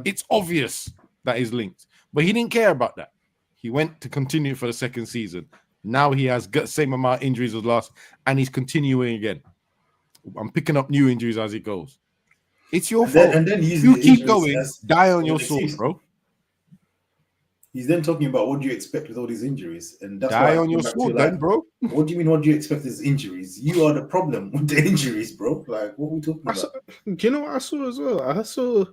It's obvious that is linked, but he didn't care about that. He went to continue for the second season. Now he has got the same amount of injuries as last, and he's continuing again. I'm picking up new injuries as it goes. It's your fault. And then you keep going, die on your sword, bro. He's then talking about what do you expect with all these injuries, and that's die on your sword, then, bro. What do you mean? What do you expect with injuries? You are the problem with the injuries, bro. Like, what are we talking about? Do you know what I saw as well? I saw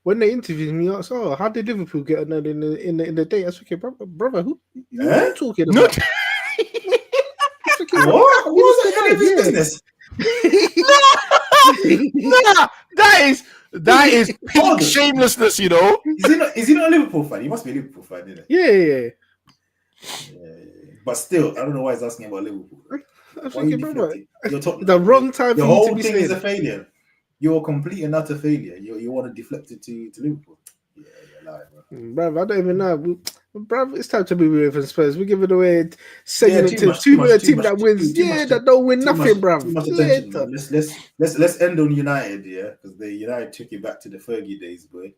when they interviewed me. I saw how did Liverpool get on in the day? I was thinking, brother, who are you talking about? What was that business? Nah, that is peak shamelessness, you know. Is he not a Liverpool fan? He must be a Liverpool fan, isn't it? Yeah. But still, I don't know why he's asking about Liverpool. You're talking the wrong time. The whole thing is a failure. You're a complete and utter failure. You want to deflect it to Liverpool. Yeah, you're lying, bro. Bruv, I don't even know. Bruv, it's time to be with Spurs. We're giving away segment to a team that wins. That don't win nothing, bruv. Let's end on United, yeah, because the United took you back to the Fergie days, boy.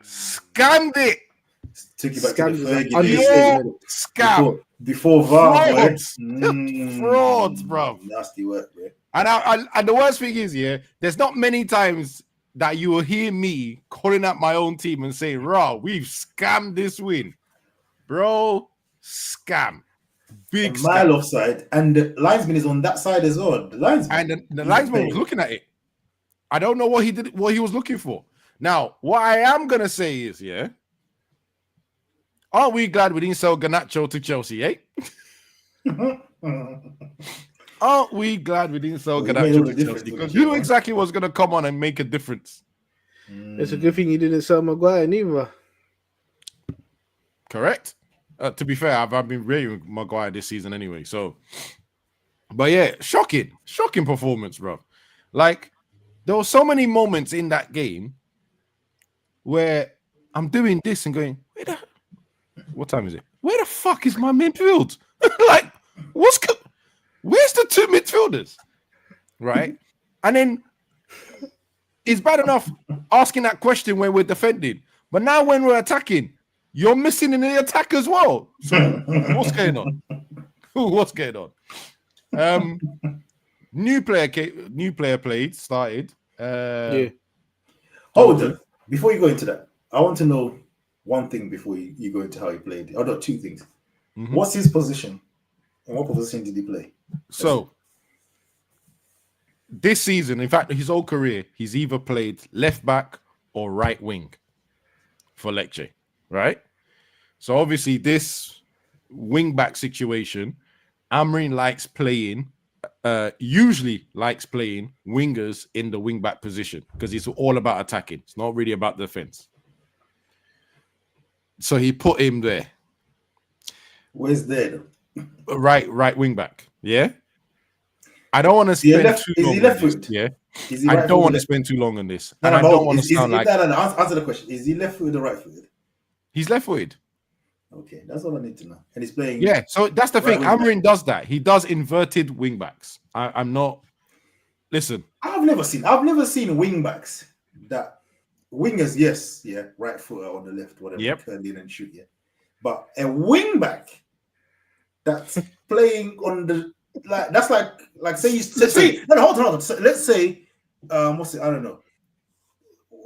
Scammed it. Took you back to the Fergie days. Scam. Before VAR, frauds, bro. Nasty work, bro. And the worst thing is, yeah, there's not many times that you will hear me calling out my own team and saying, "Raw, we've scammed this win." Bro, scam. Big scam. Mile offside, and the linesman is on that side as well. The linesman. And the linesman was looking at it. I don't know what he was looking for. Now, what I am gonna say is, yeah, aren't we glad we didn't sell Garnacho to Chelsea, eh? Aren't we glad we didn't sell Garnacho to Chelsea? Because who exactly was gonna come on and make a difference? It's a good thing you didn't sell Maguire neither. Correct. To be fair, I've been rating Maguire this season anyway. So, but yeah, shocking performance, bro. Like, there were so many moments in that game where I'm doing this and going, what time is it? Where the fuck is my midfield? Like, where's the two midfielders? Right? And then it's bad enough asking that question when we're defending, but now when we're attacking, you're missing in the attack as well. So what's going on? What's going on? New player started. Yeah. Hold on. Before you go into that, I want to know one thing before you go into how he played. I've got two things. Mm-hmm. What's his position? And what position did he play? So this season, in fact, his whole career, he's either played left back or right wing for Lecce. Right? So obviously this wing back situation, Amorim usually likes playing wingers in the wing back position because it's all about attacking. It's not really about defense. So he put him there. Where's there? Right wing back. Yeah. I don't want to spend too long on this. Yeah. I don't want to spend too long on this. And I don't want to sound like... Answer the question. Is he left footed or right footed? He's left-footed. Okay, that's all I need to know. And he's playing. Yeah, so that's the thing. Amorim does that. He does inverted wing backs. I'm not. Listen, I've never seen wing backs that wingers. Yes, yeah, right foot on the left, whatever. Yep. Turn in and shoot. Yeah, but a wing back that's playing on the that's like say no, hold on. So let's say what's it? I don't know.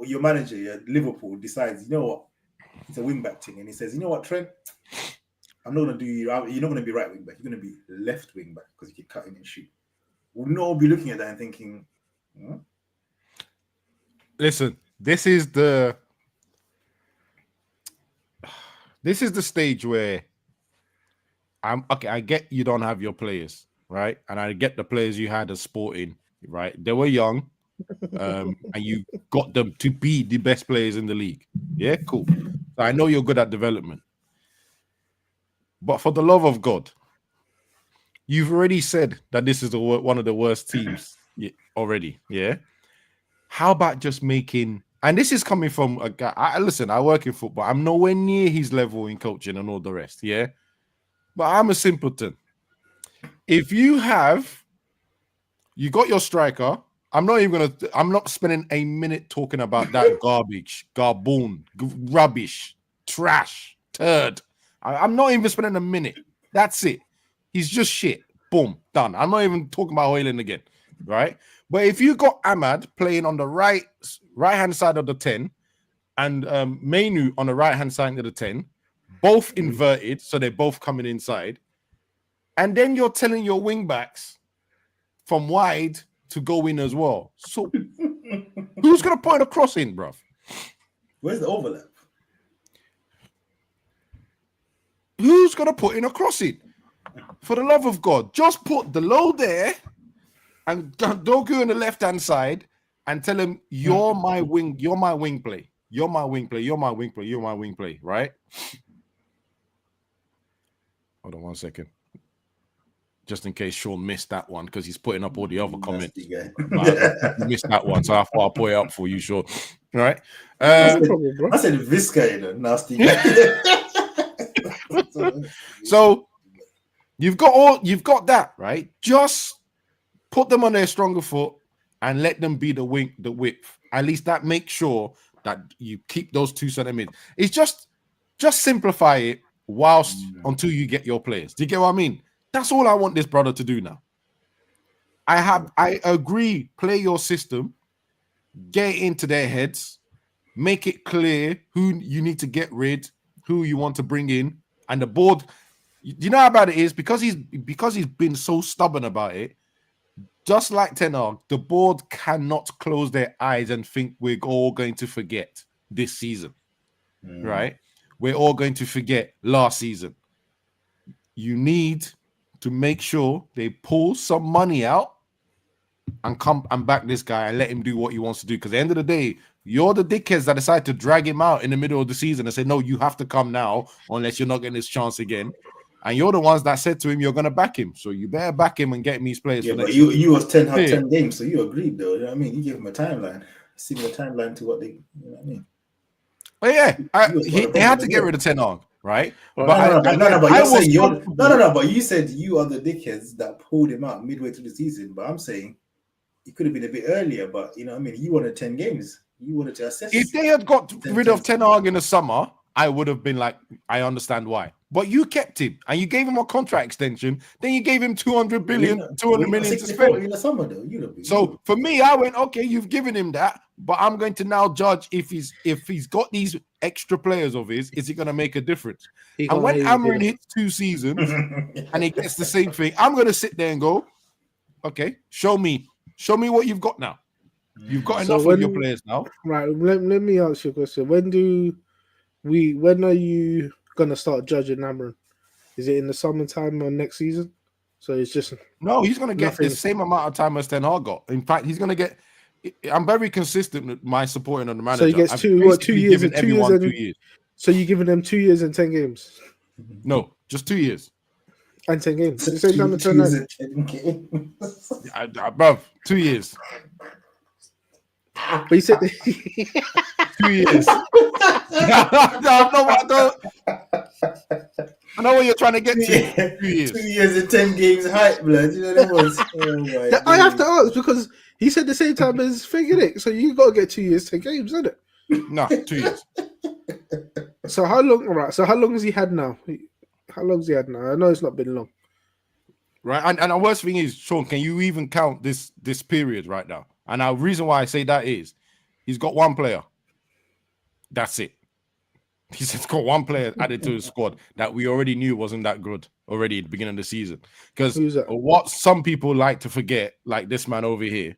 Your manager, yeah, Liverpool decides. You know what? It's a wing back thing, and he says, "You know what, Trent? I'm not gonna do you. You're not gonna be right wing back. You're gonna be left wing back because you can cut in and shoot." We'll not be looking at that and thinking, "Listen, this is the stage where I'm okay. I get you don't have your players, right? And I get the players you had as Sporting, right? They were young." And you got them to be the best players in the league. Yeah, cool. I know you're good at development. But for the love of God, you've already said that this is one of the worst teams already. Yeah. How about just making, and this is coming from a guy, listen, I work in football. I'm nowhere near his level in coaching and all the rest. Yeah. But I'm a simpleton. If you got your striker, I'm not spending a minute talking about that garbage, rubbish, trash, turd. I'm not even spending a minute. That's it. He's just shit. Boom, done. I'm not even talking about Hoyland again, right? But if you got Ahmad playing on the right-hand side of the 10 and Mainu on the right-hand side of the 10, both inverted, so they're both coming inside, and then you're telling your wing-backs from wide to go in as well. So who's going to put a cross in, bruv? Where's the overlap? Who's going to put in a cross in? For the love of God, just put the low there and Doku on the left-hand side and tell him, you're my wing play. You're my wing play, right? Hold on 1 second. Just in case Sean missed that one, because he's putting up all the other comments. He missed that one, so I thought I'll put it up for you, Sean. All right. I said Visca, you know, nasty guy. So you've got that, right? Just put them on their stronger foot and let them be the width. At least that makes sure that you keep those 2 centimeters. It's just simplify it until you get your players. Do you get what I mean? That's all I want this brother to do now. I agree, play your system, get into their heads, make it clear who you need to get rid, who you want to bring in, and the board. You know how bad it is because he's been so stubborn about it. Just like Ten Hag, the board cannot close their eyes and think we're all going to forget this season, right? We're all going to forget last season. You need to make sure they pull some money out and come and back this guy and let him do what he wants to do. Because at the end of the day, you're the dickheads that decide to drag him out in the middle of the season and say, no, you have to come now unless you're not getting this chance again. And you're the ones that said to him, you're going to back him. So you better back him and get me these players. Yeah, but you was 10 games, so you agreed, though. You know what I mean? You gave him a timeline. Similar timeline to what they, you know what I mean? But yeah, they had to get rid of Ten Hag, right? Well, but but you said you are the dickheads that pulled him out midway through the season. But I'm saying it could have been a bit earlier. But you know what I mean? You wanted 10 games. You wanted to assess. If they had got rid of Ten Hag in the summer, I would have been like, I understand why. But you kept him and you gave him a contract extension. Then you gave him 200 million to spend. In the summer, though, so for me, I went, okay, you've given him that, but I'm going to now judge if he's got these extra players of his, is it going to make a difference? And when Amarin hits 2 seasons and he gets the same thing, I'm going to sit there and go, okay, show me what you've got now. You've got enough of your players now. Right. Let me ask you a question. When are you gonna start judging Amarin? Is it in the summertime or next season? So it's just no. He's gonna get the same amount of time as Ten Hag got. In fact, he's gonna get. I'm very consistent with my supporting on the manager. So he gets 2 years and 2 years. 2 years. So you're giving them 2 years and 10 games? No, just 2 years and 10 games. The same time to turn out. Bruv, 2 years. But you said 2 years. I know what you're trying to get to. 2 years. 2 years and 10 games hype, blood. You know what it was? I have to ask because he said the same time as Figuric, so you got to get 2 years, 10 games, isn't it? No, 2 years. So how long? All right. So how long has he had now? I know it's not been long. Right, and the worst thing is, Sean, can you even count this period right now? And the reason why I say that is he's got 1 player. That's it. He's just got 1 player added to his squad that we already knew wasn't that good already at the beginning of the season. Because what some people like to forget, like this man over here,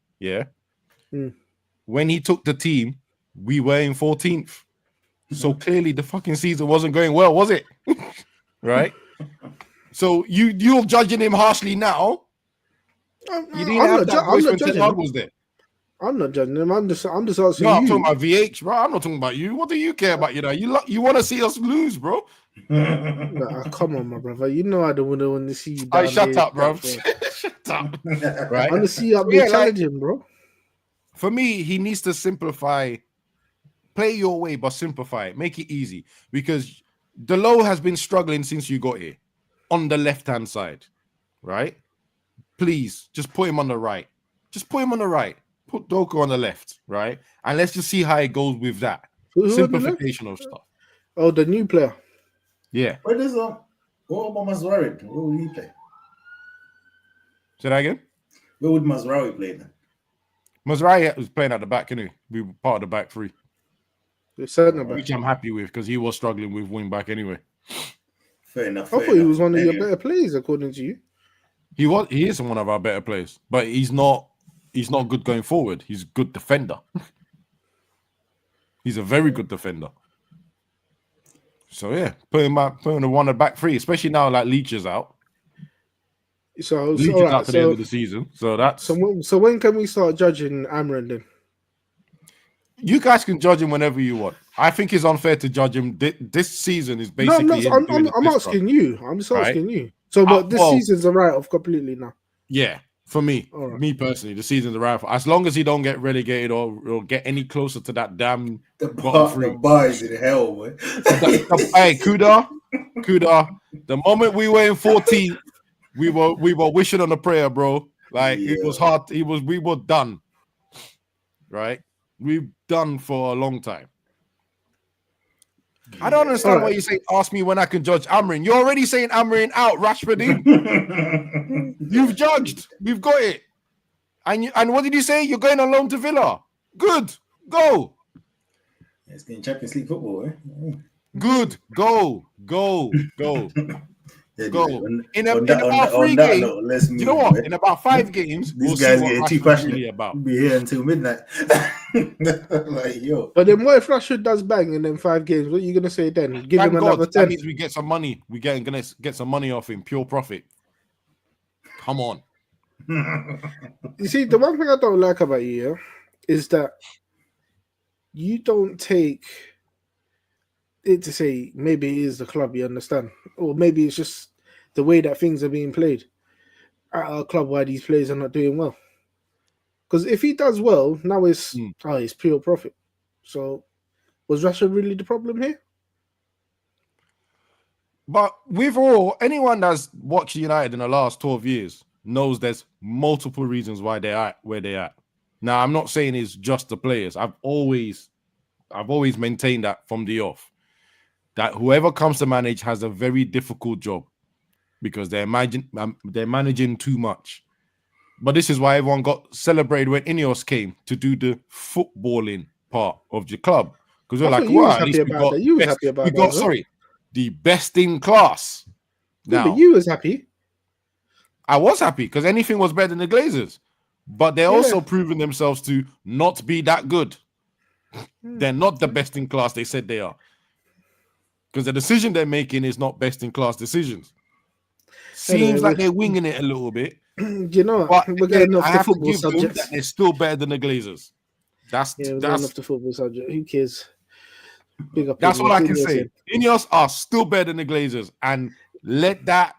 when he took the team, we were in 14th. So clearly the fucking season wasn't going well, was it? Right? So you're judging him harshly now. You didn't have that voice when Ten Hag was there. I'm not judging him. I'm just asking no, you. I'm talking about VH, bro. I'm not talking about you. What do you care about? You want to see us lose, bro? Nah, come on, my brother. You know I don't want to see you. Down shut up, bro. Shut up. Right? I want to see you up there challenging, bro. For me, he needs to simplify. Play your way, but simplify it. Make it easy because Delo has been struggling since you got here on the left-hand side, right? Please, just put him on the right. Just put him on the right. Put Doku on the left, right? And let's just see how it goes with that. Simplification of stuff. Oh, the new player. Yeah. Where does what Obama's worried? Where will he play? Say that again? Where would Mazraoui play then? Mazraoui was playing at the back, innit? We were part of the back three, The centre back. which I'm happy with because he was struggling with wing back anyway. Fair enough. I thought he was one of your better players, according to you. He is one of our better players, but he's not good going forward. He's a good defender. He's a very good defender. So yeah, putting the one at back three, especially now like Leach is out. So Leach is all right, out to the end of the season. So that's so when can we start judging Amran then? you guys can judge him whenever you want. I think it's unfair to judge him. This season is basically. I'm asking you. I'm just asking you. So, but this season's a write-off completely now. Yeah, for me, me personally, the season's a write-off. As long as he don't get relegated or get any closer to that damn the bar is in hell, man. Hey, Kuda. The moment we were in 14th, we were wishing on a prayer, bro. Like it was hard. We were done. Right, we've done for a long time. I don't understand why you say ask me when I can judge Amrin. You're already saying Amrin out, Rashford. You've judged. We've got it. And what did you say? You're going on loan to Villa. Good. Go. It's getting Champions League football, eh? Good. Go. Yeah, go. dude, In about 3 games, you know what? Man. In about 5 games, these guys getting too passionate. Really about. We'll be here until midnight. Like, yo. But then what if Rashford does bang in them 5 games? What are you gonna say then? Give him another 10. That means we get some money. We're gonna get some money off him, pure profit. Come on. You see, the one thing I don't like about you is that you don't take it to say maybe it is the club, you understand, or maybe it's just the way that things are being played at our club why these players are not doing well. Because if he does well, now it's pure profit. So was Rashford really the problem here? But anyone that's watched United in the last 12 years knows there's multiple reasons why they're at where they're at. Now, I'm not saying it's just the players. I've always maintained that from the off. That whoever comes to manage has a very difficult job because they're managing too much. But this is why everyone got celebrated when Ineos came to do the footballing part of the club. Because we're like, wow, at least we got the best in class. Yeah, but you was happy. I was happy because anything was better than the Glazers. But they're also proving themselves to not be that good. They're not the best in class they said they are. Because the decision they're making is not best in class decisions. Seems like they're winging it a little bit. You know, we're getting off the football subject. They're still better than the Glazers. We're getting off the football subject. Who cares? Big up. That's what I can say. Ineos are still better than the Glazers, and let that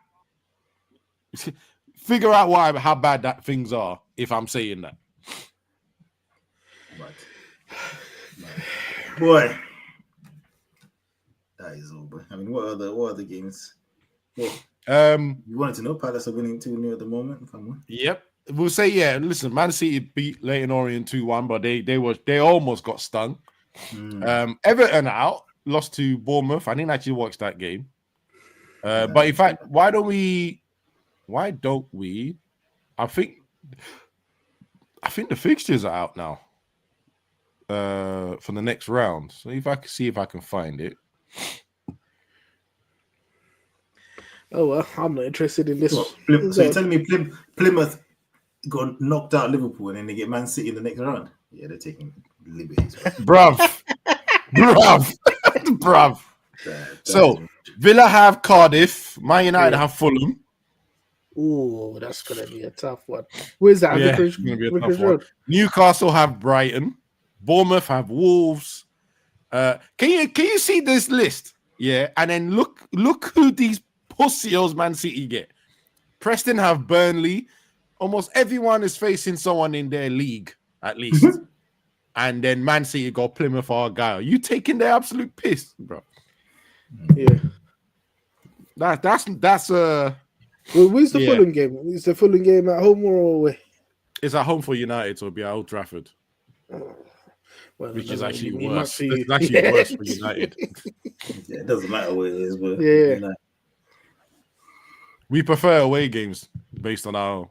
figure out how bad that things are. If I'm saying that, boy. That is all, but I mean, what are the games? Well, you wanted to know Palace are winning 2-0 at the moment. Come on. Yep, we'll say listen, Man City beat Leyton Orient 2-1, but they almost got stung. Everton out, lost to Bournemouth. I didn't actually watch that game. But in fact, why don't we? I think the fixtures are out now. For the next round. So if I can see if I can find it. Oh well, I'm not interested in this. So you're telling me Plymouth got knocked out Liverpool and then they get Man City in the next round? Yeah, they're taking liberties. Bruv. So Villa have Cardiff, Man United have Fulham. Oh, that's gonna be a tough one. Where's that? Yeah, it's gonna be a tough one. Newcastle have Brighton. Bournemouth have Wolves. Can you see this list? Yeah, and then look who these pussios Man City get. Preston have Burnley. Almost everyone is facing someone in their league, at least. And then Man City got Plymouth Argyle. You taking their absolute piss, bro. Yeah. That's Well, where's the Fulham game? Is the Fulham game at home or away? It's at home for United, so it'll be at Old Trafford. Well, which is actually worse. It's actually worse for United. Yeah, it doesn't matter what it is, but We prefer away games based on our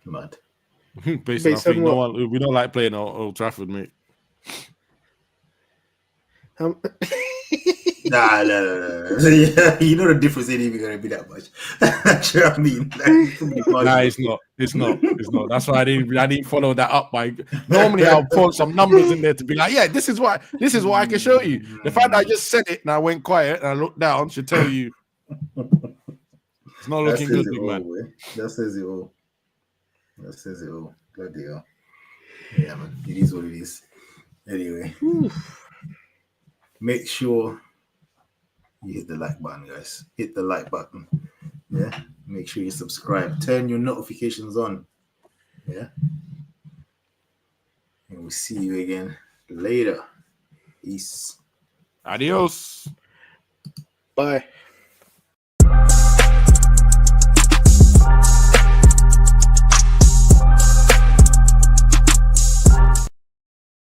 Mad. based on our Based on thing. what? We don't like playing Old Trafford, mate. Nah. Yeah, you know the difference ain't even gonna be that much. Do you know what I mean? Nah, it's not. It's not. That's why I didn't follow that up by. Normally, I'll put some numbers in there to be like, yeah, this is what I can show you. The fact that I just said it and I went quiet and I looked down should tell you it's not looking good, big man. That says it all. Bloody hell. Yeah, man. It is what it is. Anyway, make sure you hit the like button, guys. Hit the like button. Yeah. Make sure you subscribe. Turn your notifications on. Yeah. And we'll see you again later. Peace. Adios. Bye.